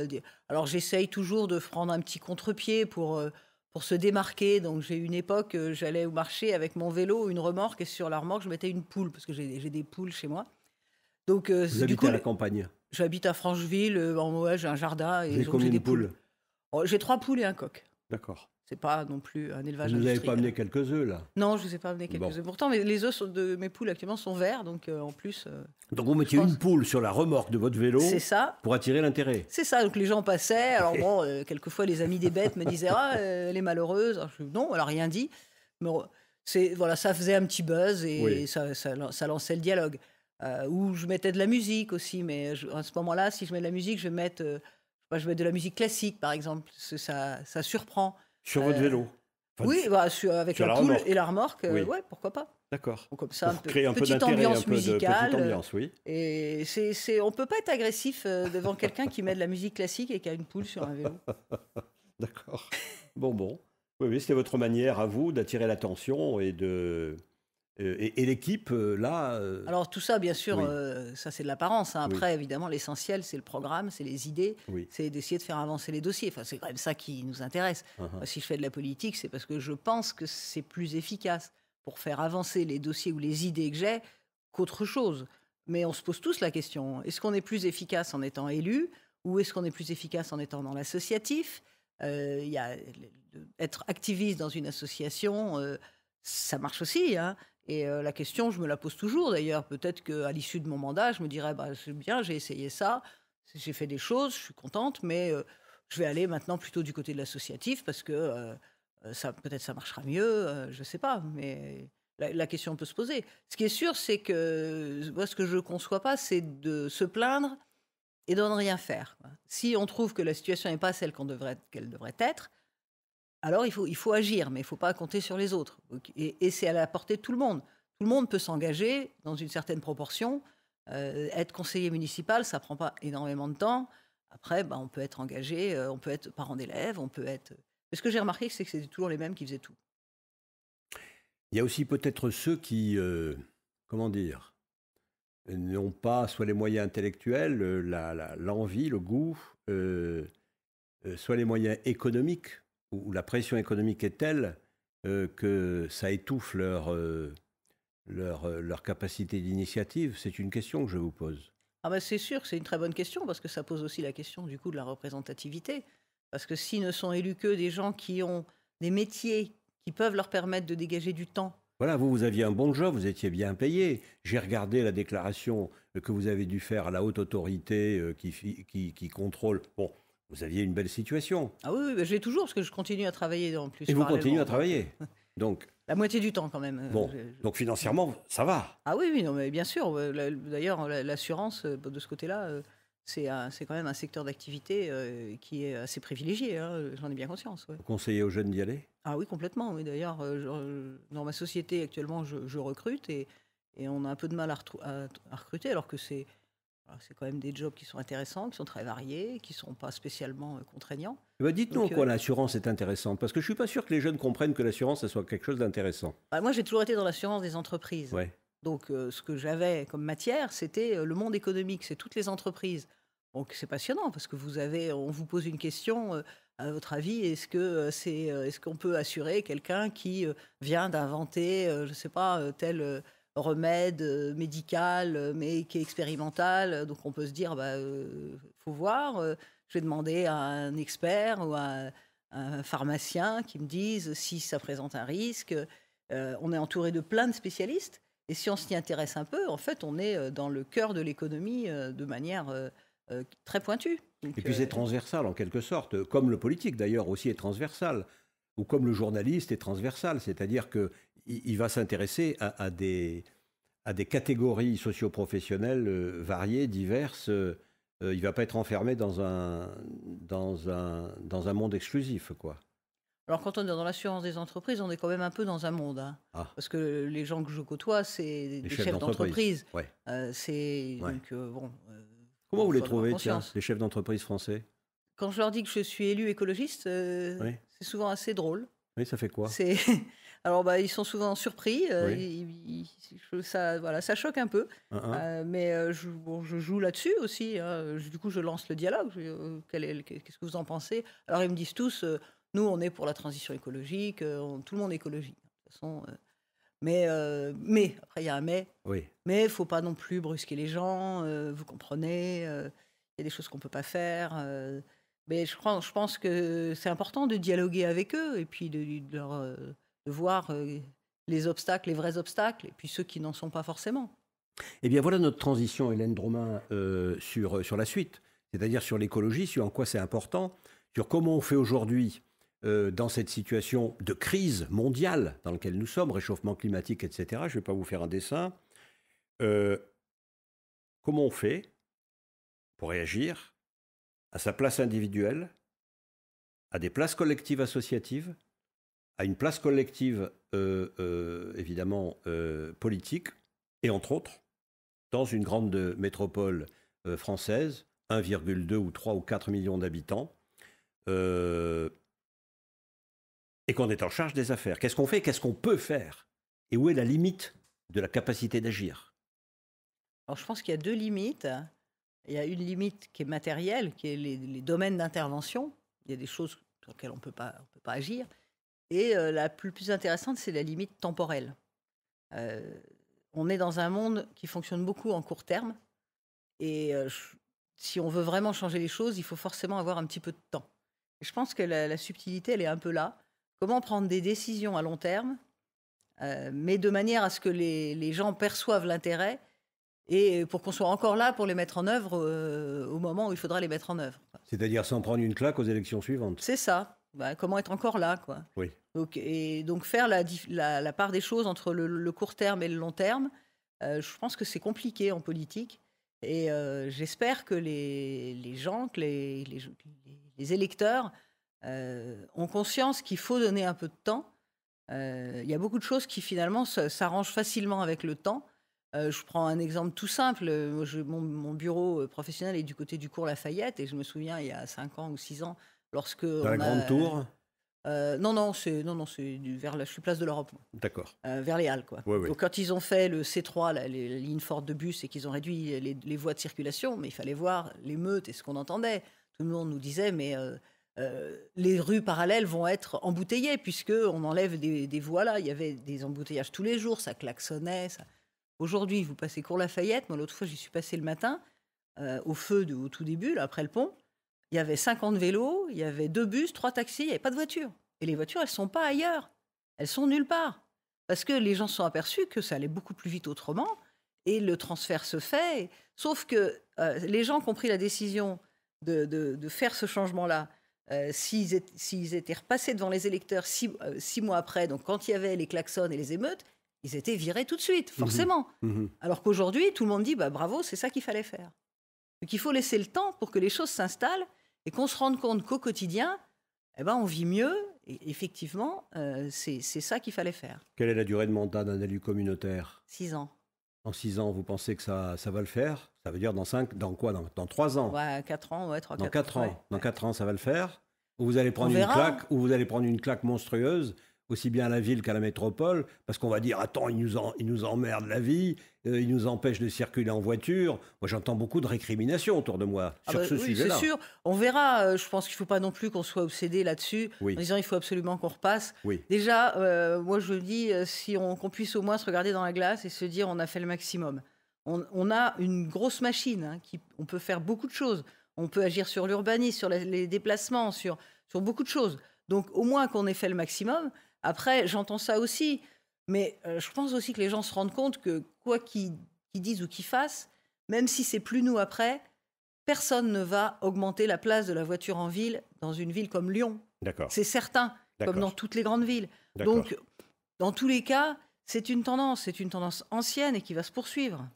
Alors, j'essaye toujours de prendre un petit contre-pied pour se démarquer. Donc, j'ai une époque, j'allais au marché avec mon vélo, une remorque, et sur la remorque, je mettais une poule, parce que j'ai des poules chez moi. Donc, vous habitez à la campagne? J'habite à Francheville, j'ai un jardin. Et vous avez combien de poules? J'ai 3 poules et un coq. D'accord. C'est pas non plus un élevage Vous industriel. n'avez pas amené quelques œufs, là? Non, je ne vous ai pas amené quelques œufs. Pourtant, les œufs de mes poules actuellement sont verts, donc en plus... donc vous mettiez une poule sur la remorque de votre vélo pour attirer l'intérêt? C'est ça, donc les gens passaient. Alors bon, quelquefois, les amis des bêtes me disaient « Ah, elle est malheureuse ». Non, elle n'a rien dit. Mais ça faisait un petit buzz et ça lançait le dialogue. Où je mettais de la musique aussi, mais à ce moment-là, si je mets de la musique, je vais mettre de la musique classique, par exemple. Ça surprend. Sur votre vélo? Enfin, oui, avec la poule et la remorque, pourquoi pas. D'accord. Comme ça, créer un peu petite d'intérêt, ambiance musicale. Petite ambiance, oui. Et on peut pas être agressif devant quelqu'un qui met de la musique classique et qui a une poule sur un vélo. D'accord. Bon. Oui, c'était votre manière à vous d'attirer l'attention et l'équipe, là... Alors tout ça, bien sûr, ça c'est de l'apparence. Hein. Après, évidemment, l'essentiel, c'est le programme, c'est les idées, c'est d'essayer de faire avancer les dossiers. Enfin, c'est quand même ça qui nous intéresse. Si je fais de la politique, c'est parce que je pense que c'est plus efficace pour faire avancer les dossiers ou les idées que j'ai qu'autre chose. Mais on se pose tous la question, est-ce qu'on est plus efficace en étant élu ou est-ce qu'on est plus efficace en étant dans l'associatif? Être activiste dans une association, ça marche aussi, hein. Et la question, je me la pose toujours d'ailleurs. Peut-être qu'à l'issue de mon mandat, je me dirais, c'est bien, j'ai essayé ça, j'ai fait des choses, je suis contente, mais je vais aller maintenant plutôt du côté de l'associatif parce que peut-être ça marchera mieux, je ne sais pas, mais la question peut se poser. Ce qui est sûr, c'est que moi, ce que je ne conçois pas, c'est de se plaindre et de ne rien faire, quoi. Si on trouve que la situation n'est pas celle qu'elle devrait être, alors il faut agir, mais il ne faut pas compter sur les autres. Et c'est à la portée de tout le monde. Tout le monde peut s'engager dans une certaine proportion. Être conseiller municipal, ça ne prend pas énormément de temps. Après, bah, on peut être engagé, on peut être parent d'élève, on peut être... Mais ce que j'ai remarqué, c'est que c'était toujours les mêmes qui faisaient tout. Il y a aussi peut-être ceux qui, comment dire, n'ont pas soit les moyens intellectuels, l'envie, le goût, soit les moyens économiques, où la pression économique est telle que ça étouffe leur capacité d'initiative. C'est une question que je vous pose. Ah bah c'est sûr que c'est une très bonne question parce que ça pose aussi la question du coup de la représentativité. Parce que s'ils ne sont élus que des gens qui ont des métiers qui peuvent leur permettre de dégager du temps. Voilà, vous aviez un bon job, vous étiez bien payé. J'ai regardé la déclaration que vous avez dû faire à la haute autorité qui contrôle. Bon, vous aviez une belle situation. Ah oui, bah, je l'ai toujours parce que je continue à travailler en plus. Et vous continuez à travailler. Donc, la moitié du temps quand même. Bon, donc financièrement, ça va. Ah oui, oui, non, mais bien sûr. D'ailleurs, l'assurance, de ce côté-là, c'est quand même un secteur d'activité qui est assez privilégié, hein, j'en ai bien conscience. Ouais. Vous conseillez aux jeunes d'y aller? Ah oui, complètement. Oui. D'ailleurs, dans ma société actuellement, je recrute et on a un peu de mal à recruter alors que c'est quand même des jobs qui sont intéressants, qui sont très variés, qui ne sont pas spécialement contraignants. Bah dites-nous en quoi l'assurance est intéressante, parce que je ne suis pas sûr que les jeunes comprennent que l'assurance, ça soit quelque chose d'intéressant. Bah, moi, j'ai toujours été dans l'assurance des entreprises. Ouais. Donc, ce que j'avais comme matière, c'était le monde économique, c'est toutes les entreprises. Donc, c'est passionnant parce que on vous pose une question. À votre avis, est-ce qu'on peut assurer quelqu'un qui vient d'inventer, je ne sais pas, tel remède médical, mais qui est expérimental? Donc, on peut se dire, faut voir. Je vais demander à un expert ou à un pharmacien qui me dise si ça présente un risque. On est entouré de plein de spécialistes. Et si on s'y intéresse un peu, en fait, on est dans le cœur de l'économie de manière très pointue. Donc, et puis c'est transversal en quelque sorte, comme le politique d'ailleurs aussi est transversal, ou comme le journaliste est transversal, c'est-à-dire qu'il va s'intéresser à des catégories socio-professionnelles variées, diverses. Il ne va pas être enfermé dans un monde exclusif, quoi. Alors, quand on est dans l'assurance des entreprises, on est quand même un peu dans un monde. Hein. Ah. Parce que les gens que je côtoie, c'est des chefs d'entreprise. Ouais. Bon. Comment vous les trouvez, tiens, les chefs d'entreprise français? Quand je leur dis que je suis élu écologiste, c'est souvent assez drôle. Oui, ça fait quoi? Alors, ils sont souvent surpris. Ça choque un peu. Mais je joue là-dessus aussi. Hein. Du coup, je lance le dialogue. Qu'est-ce que vous en pensez? Alors, ils me disent tous, nous, on est pour la transition écologique. Tout le monde est écologique. De toute façon, mais après, il y a un mais. Oui. Mais il ne faut pas non plus brusquer les gens. Vous comprenez, il y a des choses qu'on ne peut pas faire. Mais je pense que c'est important de dialoguer avec eux et puis de voir les obstacles, les vrais obstacles, et puis ceux qui n'en sont pas forcément. Eh bien, voilà notre transition, Hélène Dromin, sur la suite, c'est-à-dire sur l'écologie, sur en quoi c'est important, sur comment on fait aujourd'hui dans cette situation de crise mondiale dans laquelle nous sommes, réchauffement climatique, etc. Je ne vais pas vous faire un dessin. Comment on fait pour réagir à sa place individuelle, à des places collectives associatives, à une place collective évidemment politique, et entre autres, dans une grande métropole française, 1,2 ou 3 ou 4 millions d'habitants, et qu'on est en charge des affaires. Qu'est-ce qu'on fait? Qu'est-ce qu'on peut faire? Et où est la limite de la capacité d'agir? Alors, je pense qu'il y a deux limites. Il y a une limite qui est matérielle, qui est les domaines d'intervention. Il y a des choses sur lesquelles on ne peut pas agir. Et la plus intéressante, c'est la limite temporelle. On est dans un monde qui fonctionne beaucoup en court terme. Et si on veut vraiment changer les choses, il faut forcément avoir un petit peu de temps. Et je pense que la subtilité, elle est un peu là. Comment prendre des décisions à long terme, mais de manière à ce que les gens perçoivent l'intérêt et pour qu'on soit encore là pour les mettre en œuvre au moment où il faudra les mettre en œuvre. C'est-à-dire sans prendre une claque aux élections suivantes. C'est ça. Comment être encore là, quoi. Oui. Donc faire la part des choses entre le court terme et le long terme, je pense que c'est compliqué en politique. Et j'espère que les gens, que les électeurs ont conscience qu'il faut donner un peu de temps. Il y a beaucoup de choses qui finalement s'arrangent facilement avec le temps. Je prends un exemple tout simple. Mon bureau professionnel est du côté du cours Lafayette et je me souviens il y a 5 ans ou 6 ans lorsque Dans la Grande Tour. non, c'est vers je suis place de l'Europe, D'accord. vers les Halles, quoi. Oui. Donc quand ils ont fait le C3, les lignes fortes de bus, et qu'ils ont réduit les voies de circulation, mais il fallait voir l'émeute et ce qu'on entendait. Tout le monde nous disait, mais les rues parallèles vont être embouteillées puisque on enlève des voies là. Il y avait des embouteillages tous les jours, ça klaxonnait. Aujourd'hui, vous passez cours Lafayette. Moi, l'autre fois, j'y suis passé le matin, au feu au tout début, là, après le pont. Il y avait 50 vélos, il y avait 2 bus, 3 taxis, il n'y avait pas de voitures. Et les voitures, elles ne sont pas ailleurs. Elles sont nulle part. Parce que les gens se sont aperçus que ça allait beaucoup plus vite autrement. Et le transfert se fait. Sauf que les gens qui ont pris la décision de faire ce changement-là, s'ils étaient repassés devant les électeurs 6 mois après, donc quand il y avait les klaxons et les émeutes, ils étaient virés tout de suite, forcément. Alors qu'aujourd'hui, tout le monde dit bravo, c'est ça qu'il fallait faire. Donc il faut laisser le temps pour que les choses s'installent et qu'on se rende compte qu'au quotidien, on vit mieux. Et effectivement, c'est ça qu'il fallait faire. Quelle est la durée de mandat d'un élu communautaire? 6 ans. En 6 ans, vous pensez que ça va le faire? Ça veut dire dans 3 ans? 4 ans, 3, 4 ans. Dans 4 ans. Ouais. Dans 4 ans, ça va le faire? Ou vous allez prendre On verra. une claque monstrueuse, aussi bien à la ville qu'à la métropole, parce qu'on va dire, attends, ils nous emmerdent la vie, ils nous empêchent de circuler en voiture. Moi, j'entends beaucoup de récriminations autour de moi sur ce sujet-là. C'est sûr. On verra. Je pense qu'il ne faut pas non plus qu'on soit obsédé là-dessus, Oui. en disant il faut absolument qu'on repasse. Oui. Déjà, moi, je dis, qu'on puisse au moins se regarder dans la glace et se dire on a fait le maximum. On a une grosse machine, on peut faire beaucoup de choses. On peut agir sur l'urbanisme, sur les déplacements, sur beaucoup de choses. Donc, au moins qu'on ait fait le maximum. Après, j'entends ça aussi. Mais je pense aussi que les gens se rendent compte que quoi qu'ils disent ou qu'ils fassent, même si c'est plus nous après, personne ne va augmenter la place de la voiture en ville dans une ville comme Lyon. D'accord. C'est certain, comme dans toutes les grandes villes. D'accord. Donc, dans tous les cas, c'est une tendance ancienne et qui va se poursuivre.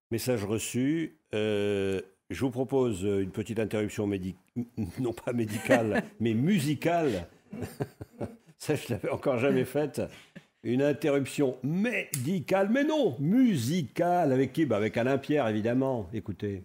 Message reçu. Je vous propose une petite interruption non pas médicale, mais musicale. Ça, je ne l'avais encore jamais faite. Une interruption médicale, mais non, musicale. Avec qui? Avec Alain Pierre, évidemment. Écoutez.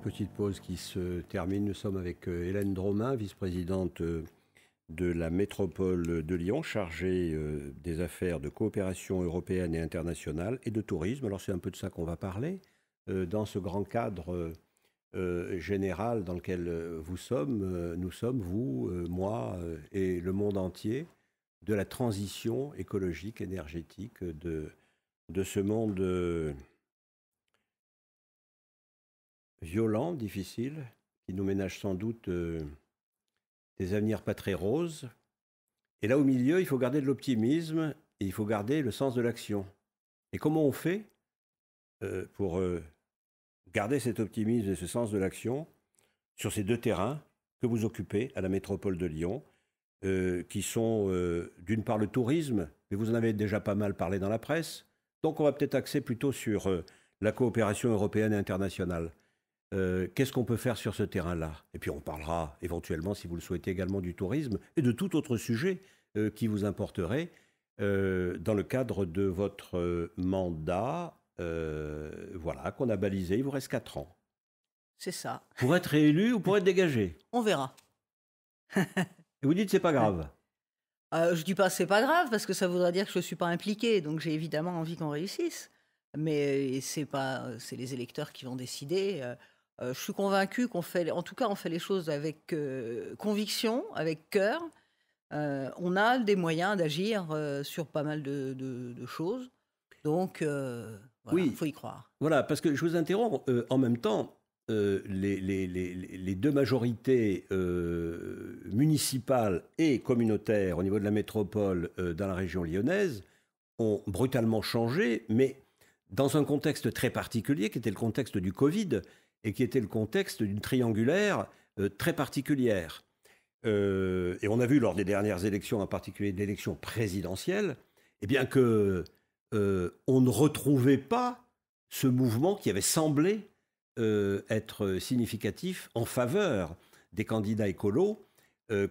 Petite pause qui se termine. Nous sommes avec Hélène Dromain, vice-présidente de la métropole de Lyon, chargée des affaires de coopération européenne et internationale et de tourisme. Alors c'est un peu de ça qu'on va parler dans ce grand cadre général dans lequel nous sommes, vous, moi et le monde entier. de la transition écologique, énergétique de ce monde violent, difficile, qui nous ménage sans doute des avenirs pas très roses. Et là, au milieu, il faut garder de l'optimisme et il faut garder le sens de l'action. Et comment on fait pour garder cet optimisme et ce sens de l'action sur ces deux terrains que vous occupez à la métropole de Lyon, qui sont d'une part le tourisme, mais vous en avez déjà pas mal parlé dans la presse. Donc on va peut-être axer plutôt sur la coopération européenne et internationale. Qu'est-ce qu'on peut faire sur ce terrain-là? Et puis on parlera éventuellement, si vous le souhaitez, également du tourisme et de tout autre sujet qui vous importerait dans le cadre de votre mandat, voilà, qu'on a balisé. Il vous reste 4 ans. C'est ça. Pour être réélu ou pour être dégagé? On verra. Et vous dites c'est pas grave. Je dis pas c'est pas grave parce que ça voudrait dire que je suis pas impliquée, donc j'ai évidemment envie qu'on réussisse. Mais c'est les électeurs qui vont décider. Je suis convaincue qu'on fait, en tout cas, on fait les choses avec conviction, avec cœur. On a des moyens d'agir sur pas mal de choses. Donc, voilà, Oui. faut y croire. Voilà, parce que je vous interromps, en même temps, les deux majorités municipales et communautaires au niveau de la métropole dans la région lyonnaise ont brutalement changé, mais dans un contexte très particulier, qui était le contexte du Covid, et qui était le contexte d'une triangulaire très particulière. Et on a vu lors des dernières élections, en particulier l'élection présidentielle, eh bien que on ne retrouvait pas ce mouvement qui avait semblé être significatif en faveur des candidats écolos,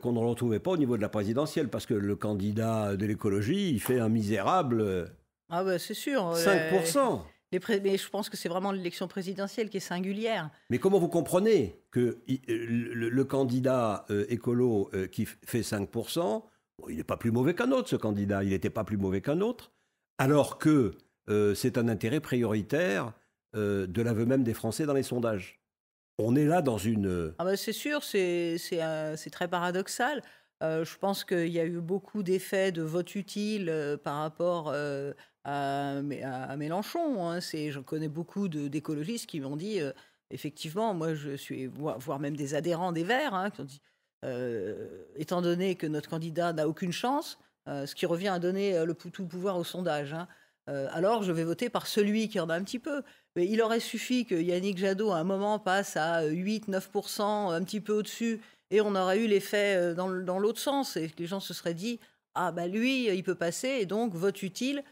qu'on ne retrouvait pas au niveau de la présidentielle, parce que le candidat de l'écologie, il fait un misérable Ah ben c'est sûr. 5%. Mais je pense que c'est vraiment l'élection présidentielle qui est singulière. Mais comment vous comprenez que le candidat écolo qui fait 5%, bon, il n'est pas plus mauvais qu'un autre, ce candidat, il n'était pas plus mauvais qu'un autre, alors que c'est un intérêt prioritaire de l'aveu même des Français dans les sondages. On est là dans une... Ah ben c'est sûr, c'est très paradoxal. Je pense qu'il y a eu beaucoup d'effets de vote utile par rapport à Mélenchon. Hein. Je connais beaucoup d'écologistes qui m'ont dit, effectivement, moi je suis, voire même des adhérents des Verts, hein, qui ont dit, étant donné que notre candidat n'a aucune chance, ce qui revient à donner tout le pouvoir au sondage, hein, alors je vais voter par celui qui en a un petit peu. Mais il aurait suffi que Yannick Jadot, à un moment, passe à 8-9%, un petit peu au-dessus, et on aurait eu l'effet dans l'autre sens, et que les gens se seraient dit « Ah, bah lui, il peut passer, et donc vote utile ».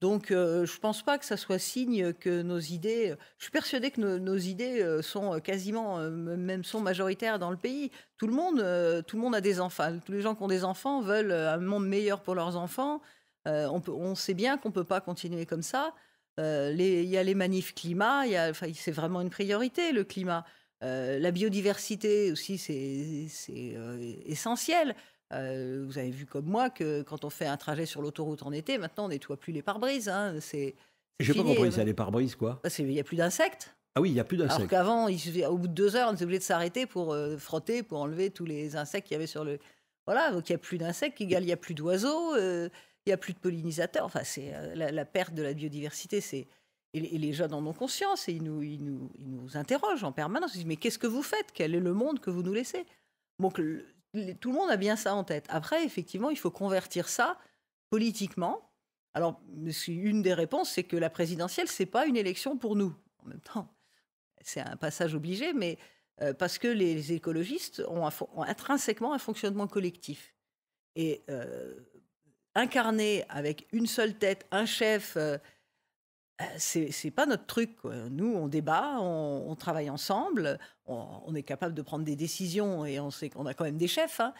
Donc, je ne pense pas que ça soit signe que nos idées... Je suis persuadée que nos idées sont quasiment, même sont majoritaires dans le pays. Tout le monde a des enfants. Tous les gens qui ont des enfants veulent un monde meilleur pour leurs enfants. On sait bien qu'on ne peut pas continuer comme ça. Il y a les manifs climat, c'est vraiment une priorité, le climat. La biodiversité aussi, c'est essentiel. Vous avez vu comme moi que quand on fait un trajet sur l'autoroute en été, maintenant on nettoie plus les pare-brises. Hein, J'ai pas fini. compris, c'est les pare-brises, quoi. Il n'y a plus d'insectes. Ah oui, il n'y a plus Alors d'insectes. qu'avant, au bout de 2 heures, on était obligé de s'arrêter pour frotter, pour enlever tous les insectes qu'il y avait sur le... Voilà, donc il n'y a plus d'insectes, il n'y a plus d'oiseaux, il n'y a plus de pollinisateurs. Enfin, c'est la perte de la biodiversité, c'est... Et les jeunes en ont conscience et ils nous interrogent en permanence. Ils disent, mais qu'est-ce que vous faites? Quel est le monde que vous nous laissez? Donc, tout le monde a bien ça en tête. Après, effectivement, il faut convertir ça politiquement. Alors, une des réponses, c'est que la présidentielle, ce n'est pas une élection pour nous. En même temps, c'est un passage obligé, mais parce que les écologistes ont intrinsèquement un fonctionnement collectif. Et incarner avec une seule tête, un chef... c'est pas notre truc, quoi. Nous, on débat, on travaille ensemble, on est capable de prendre des décisions et on sait qu'on a quand même des chefs, hein,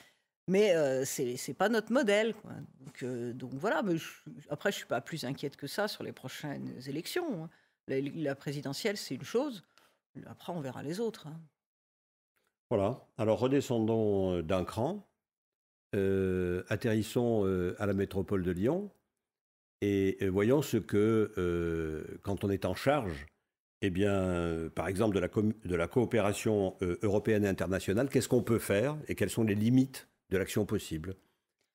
mais c'est pas notre modèle, quoi. Donc voilà, mais après, je suis pas plus inquiète que ça sur les prochaines élections. Hein. La présidentielle, c'est une chose, après, on verra les autres. Hein. Voilà, alors redescendons d'un cran, atterrissons à la métropole de Lyon. Et voyons ce que, quand on est en charge, eh bien, par exemple, de la coopération européenne et internationale, qu'est-ce qu'on peut faire et quelles sont les limites de l'action possible?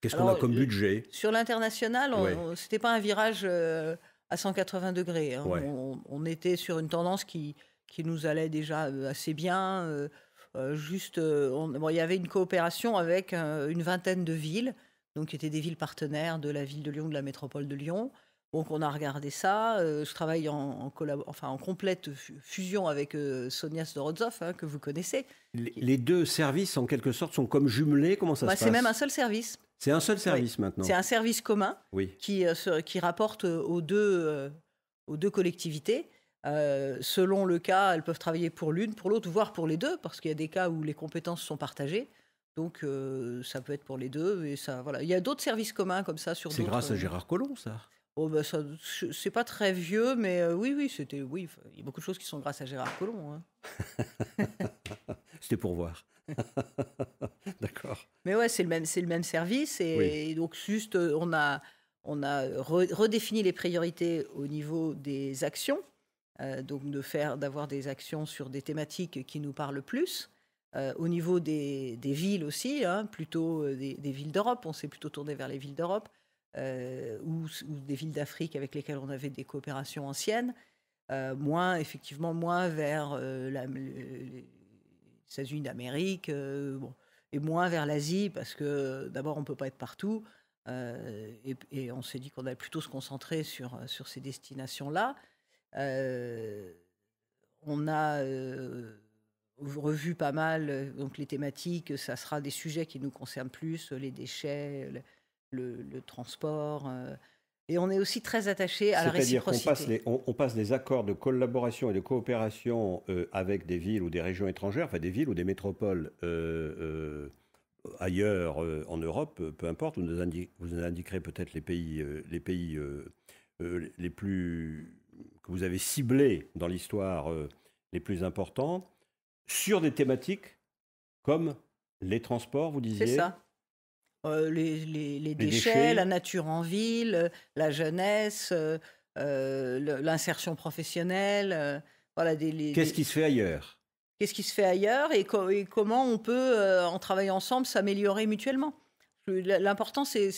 Qu'est-ce qu'on a comme budget? Sur l'international, Ouais. c'était pas un virage à 180 degrés. Hein. Ouais. On était sur une tendance qui nous allait déjà assez bien. Il y avait une coopération avec une vingtaine de villes, donc qui étaient des villes partenaires de la ville de Lyon, de la métropole de Lyon. Donc on a regardé ça. Je travaille en complète fusion avec Sonia Storozov, hein, que vous connaissez. Les deux services, en quelque sorte, sont comme jumelés. Comment ça se passe? C'est même un seul service. C'est un seul service maintenant. C'est un service commun Oui. qui rapporte aux deux collectivités. Selon le cas, elles peuvent travailler pour l'une, pour l'autre, voire pour les deux, parce qu'il y a des cas où les compétences sont partagées. Donc, ça peut être pour les deux. Et ça, voilà. Il y a d'autres services communs comme ça sur d'autres. C'est grâce à Gérard Collomb, ça? Oh, ben c'est pas très vieux, mais oui, il y a beaucoup de choses qui sont grâce à Gérard Collomb. Hein. C'était pour voir. D'accord. Mais ouais, c'est le même service. Et donc, juste, on a redéfini les priorités au niveau des actions. Donc, d'avoir des actions sur des thématiques qui nous parlent plus. Au niveau des villes aussi, hein, plutôt des villes d'Europe. On s'est plutôt tourné vers les villes d'Europe. Ou des villes d'Afrique avec lesquelles on avait des coopérations anciennes, moins vers les États-Unis d'Amérique, et moins vers l'Asie, parce que d'abord on ne peut pas être partout, et on s'est dit qu'on allait plutôt se concentrer sur ces destinations-là. On a revu pas mal donc les thématiques, ça sera des sujets qui nous concernent plus, les déchets, le transport, et on est aussi très attaché à la réciprocité. C'est-à-dire qu'on passe des accords de collaboration et de coopération avec des villes ou des régions étrangères, enfin des villes ou des métropoles ailleurs en Europe, peu importe, vous nous indiquerez peut-être les pays les plus que vous avez ciblés dans l'histoire, les plus importants, sur des thématiques comme les transports, vous disiez. C'est ça. Les déchets, la nature en ville, la jeunesse, l'insertion professionnelle. Voilà, Qu'est-ce qui se fait ailleurs? Qu'est-ce qui se fait ailleurs et comment on peut, en travaillant ensemble, s'améliorer mutuellement? L'important, c'est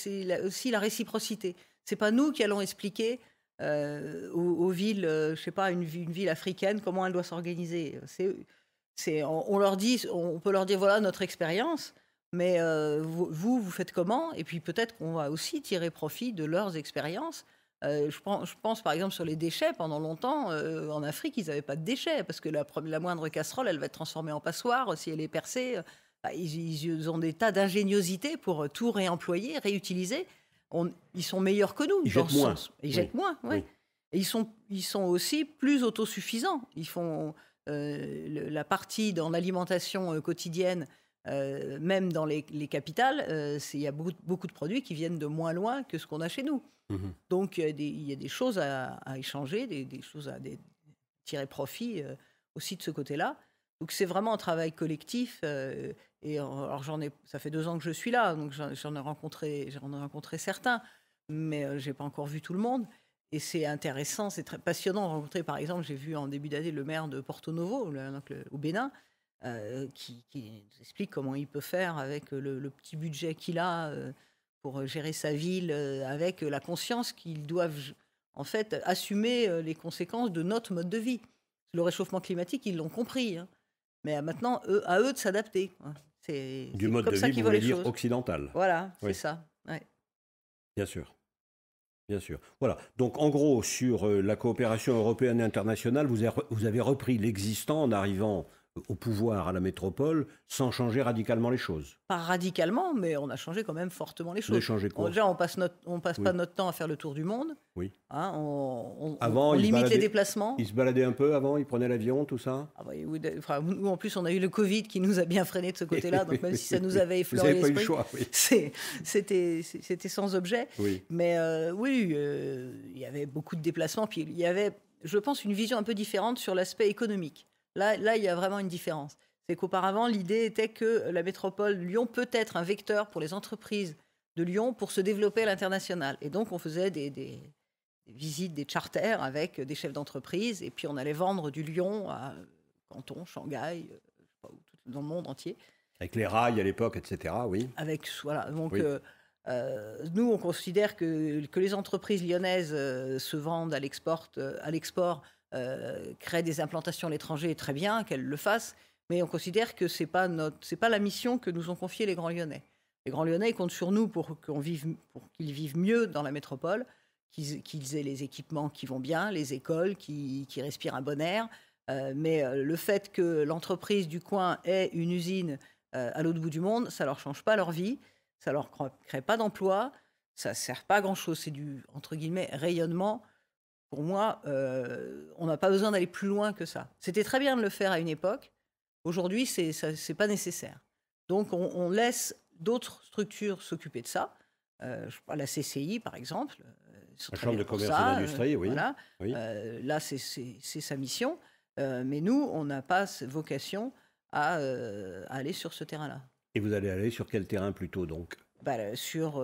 aussi la réciprocité. C'est pas nous qui allons expliquer aux villes, je sais pas, une ville africaine, comment elle doit s'organiser. On leur dit, on peut leur dire voilà notre expérience. Mais vous faites comment? Et puis peut-être qu'on va aussi tirer profit de leurs expériences. Je pense par exemple sur les déchets. Pendant longtemps, en Afrique, ils n'avaient pas de déchets parce que la moindre casserole, elle va être transformée en passoire si elle est percée. Ils ont des tas d'ingéniosité pour tout réemployer, réutiliser. Ils sont meilleurs que nous. Ils jettent moins. Ils jettent moins, oui. Et ils sont aussi plus autosuffisants. Ils font la partie dans l'alimentation quotidienne. Même dans les capitales, il y a beaucoup de produits qui viennent de moins loin que ce qu'on a chez nous. Donc il y a des choses à échanger, des choses à tirer profit aussi de ce côté-là. Donc c'est vraiment un travail collectif. Alors ça fait 2 ans que je suis là, donc j'en ai rencontré certains, mais j'ai pas encore vu tout le monde. Et c'est intéressant, c'est très passionnant de rencontrer. Par exemple, j'ai vu en début d'année le maire de Porto Novo, au Bénin. Qui nous explique comment il peut faire avec le petit budget qu'il a pour gérer sa ville, avec la conscience qu'ils doivent en fait assumer les conséquences de notre mode de vie. Le réchauffement climatique, ils l'ont compris, hein. Mais maintenant, à eux de s'adapter. Du mode de vie, vous voulez dire occidental. Voilà, c'est ça. Ouais. Bien sûr. Bien sûr. Voilà. Donc, en gros, sur la coopération européenne et internationale, vous avez repris l'existant en arrivant au pouvoir à la métropole sans changer radicalement les choses. Pas radicalement, mais on a changé quand même fortement les choses. Vous avez changé quoi? Déjà, on passe pas notre temps à faire le tour du monde. Oui. Hein, avant, on limite les déplacements. Ils se baladaient un peu avant, ils prenaient l'avion, tout ça? Nous, en plus, on a eu le Covid qui nous a bien freiné de ce côté-là. Donc, même si ça nous avait effleuré l'esprit, pas eu le choix, oui. C'était sans objet. Oui. Mais il y avait beaucoup de déplacements. Puis il y avait, je pense, une vision un peu différente sur l'aspect économique. Là, il y a vraiment une différence. C'est qu'auparavant, l'idée était que la métropole de Lyon peut être un vecteur pour les entreprises de Lyon pour se développer à l'international. Et donc, on faisait des visites, des charters avec des chefs d'entreprise. Et puis, on allait vendre du Lyon à Canton, Shanghai, dans le monde entier. Avec les rails à l'époque, etc., oui. Voilà. Donc, oui. Nous, on considère que les entreprises lyonnaises se vendent à l'export, créent des implantations à l'étranger, très bien qu'elles le fassent, mais on considère que c'est pas la mission que nous ont confiée les Grands Lyonnais. Les Grands Lyonnais ils comptent sur nous pour qu'ils vivent mieux dans la métropole, qu'ils aient les équipements qui vont bien, les écoles qui respirent un bon air. Mais le fait que l'entreprise du coin ait une usine à l'autre bout du monde, ça leur change pas leur vie, ça leur crée pas d'emploi, ça sert pas à grand chose. C'est du entre guillemets rayonnement. Pour moi, on n'a pas besoin d'aller plus loin que ça. C'était très bien de le faire à une époque. Aujourd'hui, c'est pas nécessaire. Donc, on laisse d'autres structures s'occuper de ça. Je parle la CCI, par exemple. La Chambre de commerce et d'industrie, oui. Voilà. Oui. Là, c'est sa mission. Mais nous, on n'a pas vocation à aller sur ce terrain-là. Et vous allez aller sur quel terrain plutôt, donc? Sur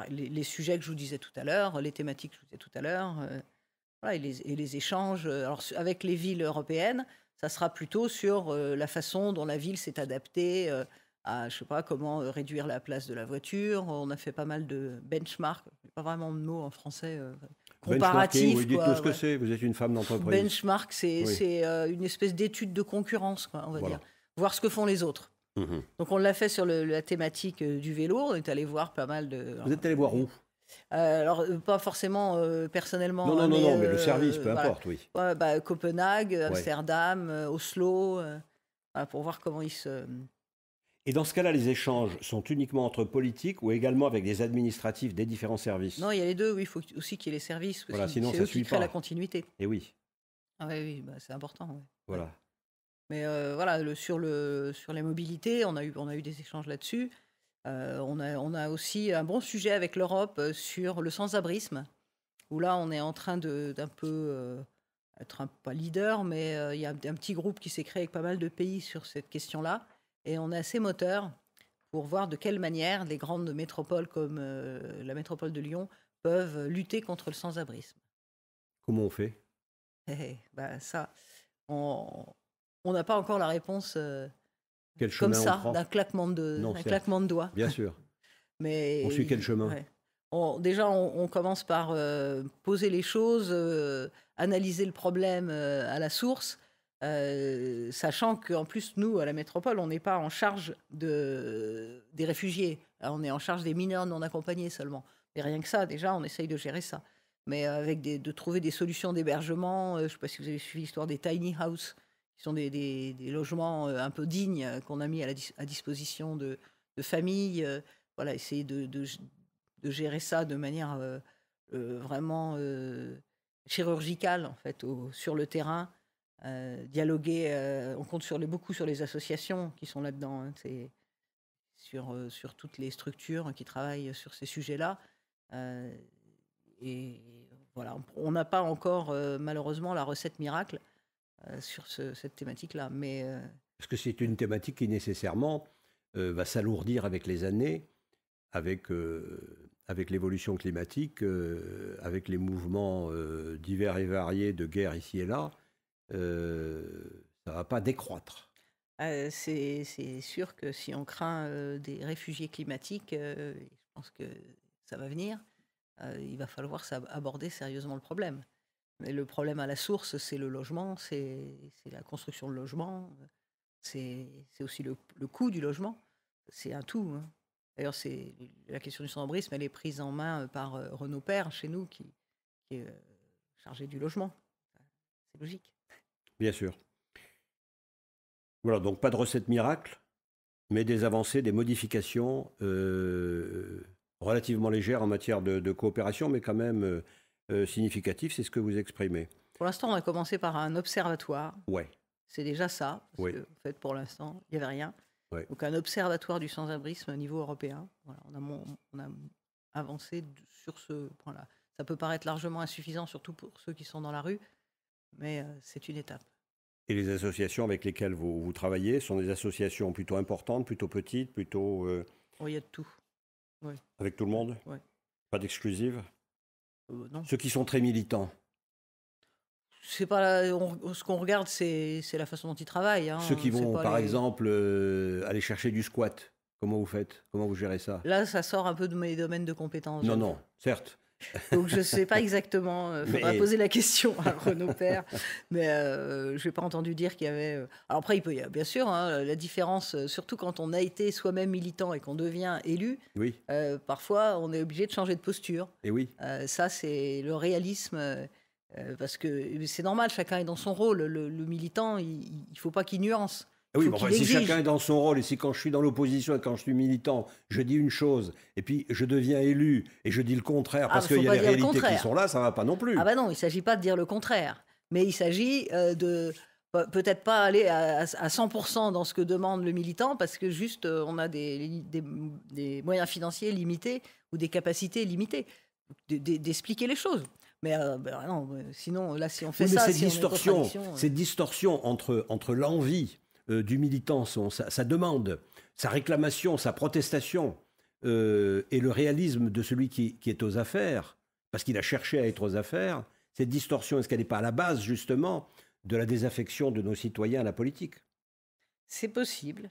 les sujets que je vous disais tout à l'heure, les thématiques que je vous disais tout à l'heure, voilà, et les échanges. Alors, avec les villes européennes, ça sera plutôt sur la façon dont la ville s'est adaptée à, je sais pas, comment réduire la place de la voiture. On a fait pas mal de benchmark, pas vraiment de mots en français, comparatifs. Oui, dites-nous ce que c'est. Vous êtes une femme d'entreprise. Benchmark, c'est une espèce d'étude de concurrence, quoi, on va dire. Voir ce que font les autres. Donc on l'a fait sur la thématique du vélo. On est allé voir pas mal de... Vous êtes allé voir où? Alors, pas forcément personnellement. Non, mais le service, peu importe, oui. Ouais, Copenhague, Amsterdam, Oslo, pour voir comment ils se... Et dans ce cas-là, les échanges sont uniquement entre politiques ou également avec des administratifs des différents services? Non, il y a les deux, oui. Il faut aussi qu'il y ait les services. Voilà, sinon c'est ça eux suit qui créent pas. la continuité. Et oui. Ah oui, c'est important. Ouais. Voilà. Mais voilà, sur les mobilités, on a eu des échanges là-dessus. On a aussi un bon sujet avec l'Europe sur le sans-abrisme, où là, on est en train d'un peu être pas leader, mais il y a un petit groupe qui s'est créé avec pas mal de pays sur cette question-là. Et on est assez moteur pour voir de quelle manière les grandes métropoles comme la métropole de Lyon peuvent lutter contre le sans-abrisme. Comment on fait? Ça, on n'a pas encore la réponse Quel comme chemin on ça, prend? d'un claquement de doigts. Bien sûr. Mais On suit quel chemin? Ouais. Déjà, on commence par poser les choses, analyser le problème à la source, sachant qu'en plus, nous, à la métropole, on n'est pas en charge des réfugiés. Alors, on est en charge des mineurs non accompagnés seulement. Et rien que ça, déjà, on essaye de gérer ça. Mais de trouver des solutions d'hébergement. Je ne sais pas si vous avez suivi l'histoire des tiny house, qui sont des logements un peu dignes qu'on a mis à disposition de familles. Voilà, essayer de gérer ça de manière vraiment chirurgicale, en fait, sur le terrain. Dialoguer, on compte beaucoup sur les associations qui sont là-dedans. Hein, c'est sur toutes les structures qui travaillent sur ces sujets-là. Et voilà, on n'a pas encore, malheureusement, la recette miracle sur cette thématique-là. Mais parce que c'est une thématique qui nécessairement va s'alourdir avec les années, avec l'évolution climatique, avec les mouvements divers et variés de guerre ici et là. Ça ne va pas décroître. C'est sûr que si on craint des réfugiés climatiques, je pense que ça va venir. Il va falloir aborder sérieusement le problème. Mais le problème à la source, c'est le logement, c'est la construction de logements, c'est aussi le coût du logement. C'est un tout. Hein. D'ailleurs, la question du sans-abrisme, elle est prise en main par Renaud Père, chez nous, qui est chargé du logement. C'est logique. Bien sûr. Voilà, donc pas de recette miracle, mais des avancées, des modifications relativement légères en matière de coopération, mais quand même significatives, c'est ce que vous exprimez. Pour l'instant, on a commencé par un observatoire. Ouais. C'est déjà ça, parce Oui. que, en fait, pour l'instant, il n'y avait rien. Ouais. Donc un observatoire du sans-abrisme au niveau européen. Voilà, on a avancé sur ce point-là. Ça peut paraître largement insuffisant, surtout pour ceux qui sont dans la rue, mais c'est une étape. Et les associations avec lesquelles vous travaillez sont des associations plutôt importantes, plutôt petites, plutôt... Oui, il y a de tout. Oui. Avec tout le monde? Oui. Pas d'exclusives? Non. Ceux qui sont très militants? C'est pas ce qu'on regarde, c'est la façon dont ils travaillent. Hein. Ceux qui vont, par exemple, aller chercher du squat, Comment vous faites? Comment vous gérez ça? Là, ça sort un peu de mes domaines de compétences. Non, j'avoue. non, certes. Donc je ne sais pas exactement, il faudra Mais poser la question à Renaud Père, mais je n'ai pas entendu dire qu'il y avait... Alors après, il peut y avoir, bien sûr, hein, la différence, surtout quand on a été soi-même militant et qu'on devient élu, oui, parfois on est obligé de changer de posture. et oui. Ça, c'est le réalisme, parce que c'est normal, chacun est dans son rôle. Le militant, il ne faut pas qu'il nuance. Ah oui, Faut bon, qu'il enfin, si exige. chacun est dans son rôle et si quand je suis dans l'opposition et quand je suis militant, je dis une chose et puis je deviens élu et je dis le contraire Ah, parce faut qu'il y a pas des dire le réalités qui contraire. sont là, ça va pas non plus. Ah ben non, il ne s'agit pas de dire le contraire, mais il s'agit de peut-être pas aller à 100% dans ce que demande le militant, parce que juste on a des moyens financiers limités ou des capacités limitées, d'expliquer les choses. Mais non, sinon, là, si on fait Oui, mais ça, cette si on est en distorsion, contradiction, cette distorsion entre l'envie du militant, sa demande, sa réclamation, sa protestation, et le réalisme de celui qui est aux affaires, parce qu'il a cherché à être aux affaires, cette distorsion, est-ce qu'elle n'est pas à la base, justement, de la désaffection de nos citoyens à la politique? c'est possible.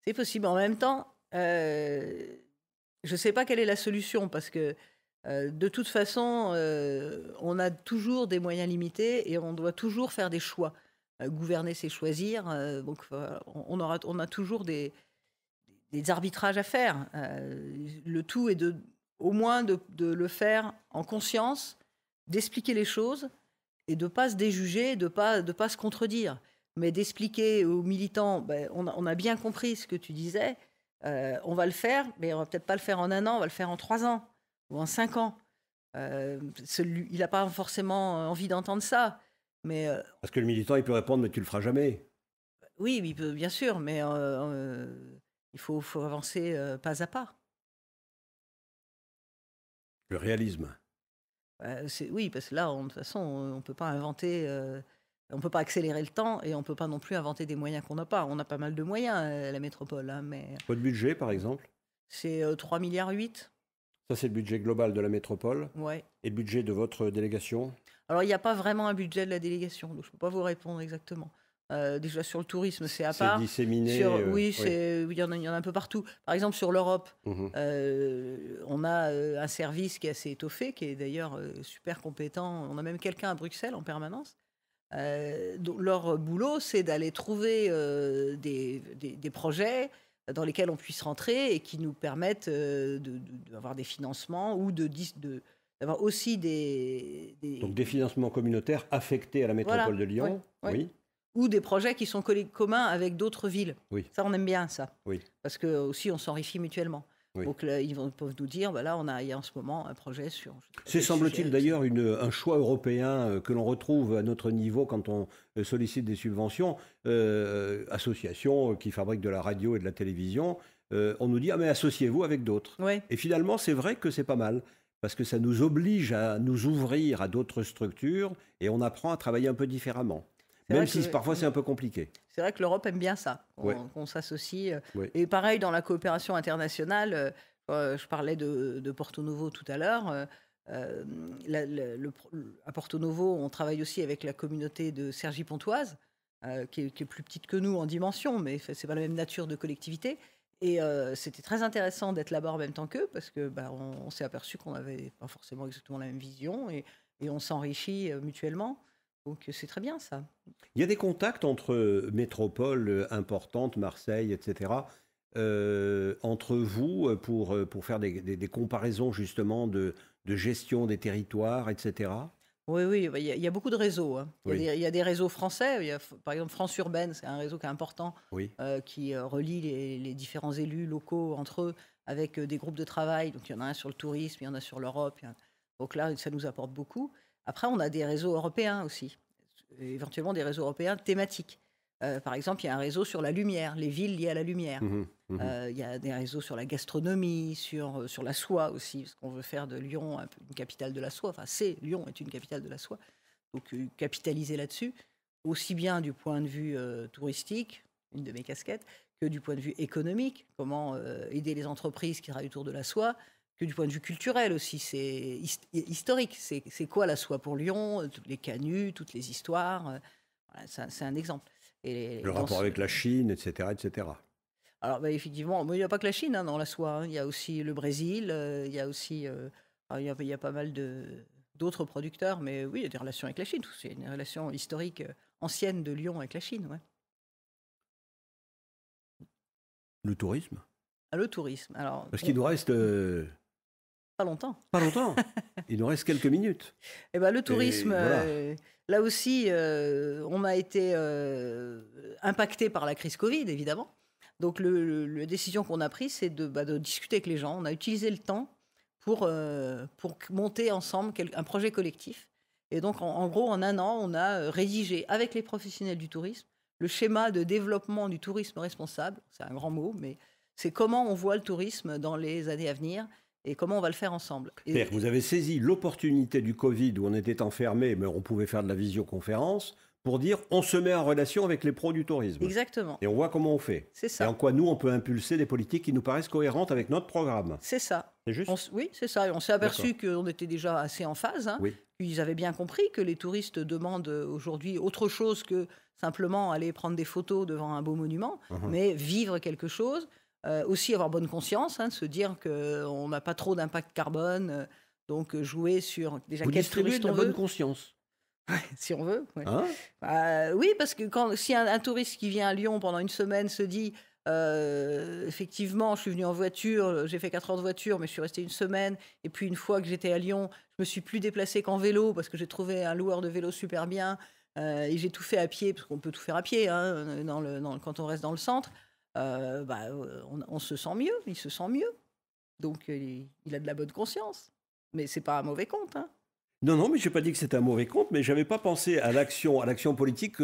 C'est possible. En même temps, je ne sais pas quelle est la solution, parce que de toute façon, on a toujours des moyens limités et on doit toujours faire des choix. Gouverner, c'est choisir. Donc, on a toujours des arbitrages à faire. Le tout est au moins de le faire en conscience, d'expliquer les choses et de ne pas se déjuger, de pas se contredire. Mais d'expliquer aux militants, ben, on a bien compris ce que tu disais, on va le faire, mais on va peut-être pas le faire en 1 an, on va le faire en 3 ans ou en 5 ans. Il n'a pas forcément envie d'entendre ça. Mais Parce que le militant, il peut répondre, mais tu le feras jamais. oui, il peut, bien sûr, mais il faut avancer pas à pas. Le réalisme. Oui, parce que là, de toute façon, on ne peut pas inventer, on peut pas accélérer le temps et on ne peut pas non plus inventer des moyens qu'on n'a pas. On a pas mal de moyens à la métropole, hein, mais Votre budget, par exemple? c'est 3,8 milliards. Ça, c'est le budget global de la métropole. Ouais. Et le budget de votre délégation? Alors, il n'y a pas vraiment un budget de la délégation, donc je ne peux pas vous répondre exactement. Déjà, sur le tourisme, c'est à C'est part. disséminé. Oui, Oui. il y en a un peu partout. Par exemple, sur l'Europe, Mhm. on a un service qui est assez étoffé, qui est d'ailleurs super compétent. On a même quelqu'un à Bruxelles en permanence. Donc leur boulot, c'est d'aller trouver des projets dans lesquels on puisse rentrer et qui nous permettent d'avoir des financements ou d'avoir aussi Donc des financements communautaires affectés à la Voilà, métropole de Lyon. oui, oui. Oui. Ou des projets qui sont communs avec d'autres villes. Oui. Ça, on aime bien ça. Oui. Parce que aussi, on s'enrichit mutuellement. Oui. Donc là, peuvent nous dire, bah là, il y a en ce moment un projet sur... C'est, semble-t-il, d'ailleurs un choix européen que l'on retrouve à notre niveau quand on sollicite des subventions. Associations qui fabriquent de la radio et de la télévision, on nous dit « Ah mais associez-vous avec d'autres Ouais. ». Et finalement, c'est vrai que c'est pas mal, parce que ça nous oblige à nous ouvrir à d'autres structures et on apprend à travailler un peu différemment. C'est Même vrai si que- parfois c'est un peu compliqué. C'est vrai que l'Europe aime bien ça, Ouais. qu'on s'associe. Ouais. Et pareil, dans la coopération internationale, je parlais de Porto Novo tout à l'heure. À Porto Novo, on travaille aussi avec la communauté de Cergy-Pontoise, qui est plus petite que nous en dimension, mais c'est pas la même nature de collectivité. Et c'était très intéressant d'être là-bas en même temps qu'eux, parce que on s'est aperçu qu'on n'avait pas forcément exactement la même vision, et on s'enrichit mutuellement. Donc c'est très bien ça. Il y a des contacts entre métropoles importantes, Marseille, etc., entre vous pour faire des comparaisons justement de gestion des territoires, etc. Oui, oui, bah, il y a beaucoup de réseaux, hein. Oui. Il y a des réseaux français. Par exemple, France Urbaine, c'est un réseau qui est important, Oui. qui relie les différents élus locaux entre eux avec des groupes de travail. Donc, il y en a un sur le tourisme, il y en a sur l'Europe. Donc là, ça nous apporte beaucoup. Après, on a des réseaux européens aussi, éventuellement des réseaux européens thématiques. Par exemple, il y a un réseau sur la lumière, les villes liées à la lumière. Mhm, mhm. Il y a des réseaux sur la gastronomie, sur la soie aussi, parce qu'on veut faire de Lyon une capitale de la soie. Enfin, Lyon est une capitale de la soie. Donc, capitaliser là-dessus, aussi bien du point de vue touristique, une de mes casquettes, que du point de vue économique, comment aider les entreprises qui travaillent autour de la soie, que du point de vue culturel aussi, c'est historique. C'est quoi la soie pour Lyon? Toutes les canuts, toutes les histoires. Voilà, c'est un exemple. Et Le rapport avec la Chine, etc., etc. Alors, bah, effectivement, il n'y a pas que la Chine dans la soie, hein. Il y a aussi le Brésil, il y a aussi il y a pas mal d'autres producteurs, mais oui, il y a des relations avec la Chine. C'est une relation historique ancienne de Lyon avec la Chine. Ouais. Le tourisme? Ah, le tourisme. Alors, Parce qu'il nous reste pas longtemps. pas longtemps. Il nous reste quelques minutes. Eh ben, le tourisme, voilà. là aussi, on a été impacté par la crise Covid, évidemment. Donc, la décision qu'on a prise, c'est de discuter avec les gens. On a utilisé le temps pour monter ensemble un projet collectif. Et donc, en gros, en un an, on a rédigé avec les professionnels du tourisme le schéma de développement du tourisme responsable. C'est un grand mot, mais c'est comment on voit le tourisme dans les années à venir et comment on va le faire ensemble. C'est-à-dire que vous avez saisi l'opportunité du Covid où on était enfermé, mais on pouvait faire de la visioconférence, pour dire on se met en relation avec les pros du tourisme. Exactement. Et on voit comment on fait. C'est ça. Et en quoi nous, on peut impulser des politiques qui nous paraissent cohérentes avec notre programme. C'est ça. C'est juste Oui, c'est ça. Et on s'est aperçu qu'on était déjà assez en phase. Hein. Oui. Ils avaient bien compris que les touristes demandent aujourd'hui autre chose que simplement aller prendre des photos devant un beau monument, mais vivre quelque chose. Aussi avoir bonne conscience, de se dire qu'on n'a pas trop d'impact carbone. Donc jouer sur déjà Vous quel distribuez touriste de la on bonne veut. conscience. Si on veut. Ouais. Hein? Oui, parce que si un touriste qui vient à Lyon pendant une semaine se dit effectivement, je suis venu en voiture, j'ai fait 4 heures de voiture, mais je suis resté une semaine. Et puis une fois que j'étais à Lyon, je me suis plus déplacée qu'en vélo parce que j'ai trouvé un loueur de vélo super bien et j'ai tout fait à pied parce qu'on peut tout faire à pied quand on reste dans le centre. On se sent mieux, il se sent mieux. Donc il a de la bonne conscience. Mais c'est pas un mauvais compte. Hein. Non, mais je n'ai pas dit que c'était un mauvais compte, mais je n'avais pas pensé à l'action politique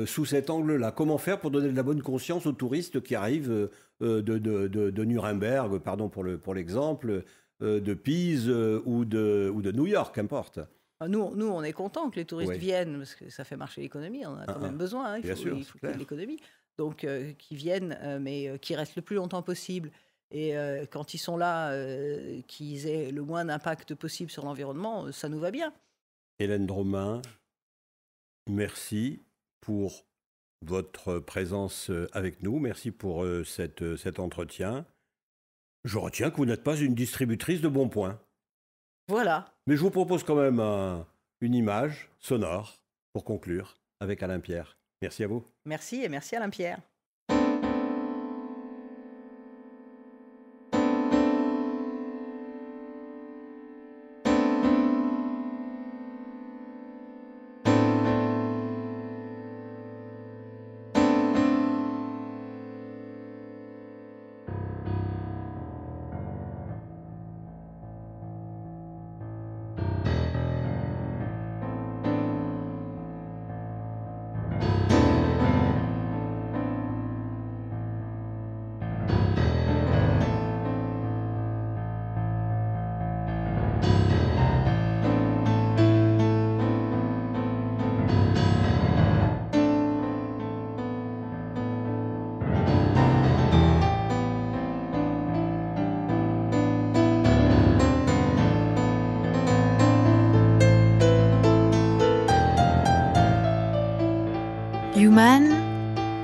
sous cet angle-là. Comment faire pour donner de la bonne conscience aux touristes qui arrivent de Nuremberg, pardon pour l'exemple, de Pise ou de New York, qu'importe. Nous, on est content que les touristes viennent, parce que ça fait marcher l'économie, on en a quand même besoin, il faut qu'il y ait de l'économie. Donc, qui viennent, mais qui restent le plus longtemps possible. Et quand ils sont là, qu'ils aient le moins d'impact possible sur l'environnement, ça nous va bien. Hélène Dromain, merci pour votre présence avec nous. Merci pour cet entretien. Je retiens que vous n'êtes pas une distributrice de bons points. Voilà. Mais je vous propose quand même une image sonore pour conclure avec Alain Pierre. Merci à vous. Merci et merci Alain Pierre. Human,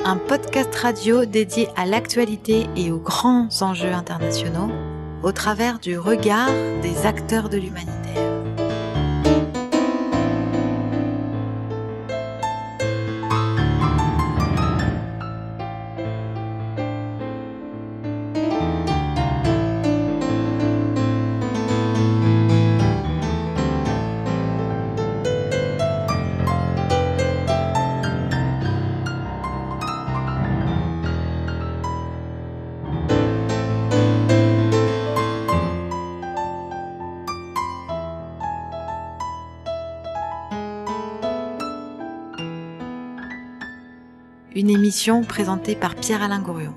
un podcast radio dédié à l'actualité et aux grands enjeux internationaux au travers du regard des acteurs de l'humanitaire. Une émission présentée par Pierre-Alain Gourion.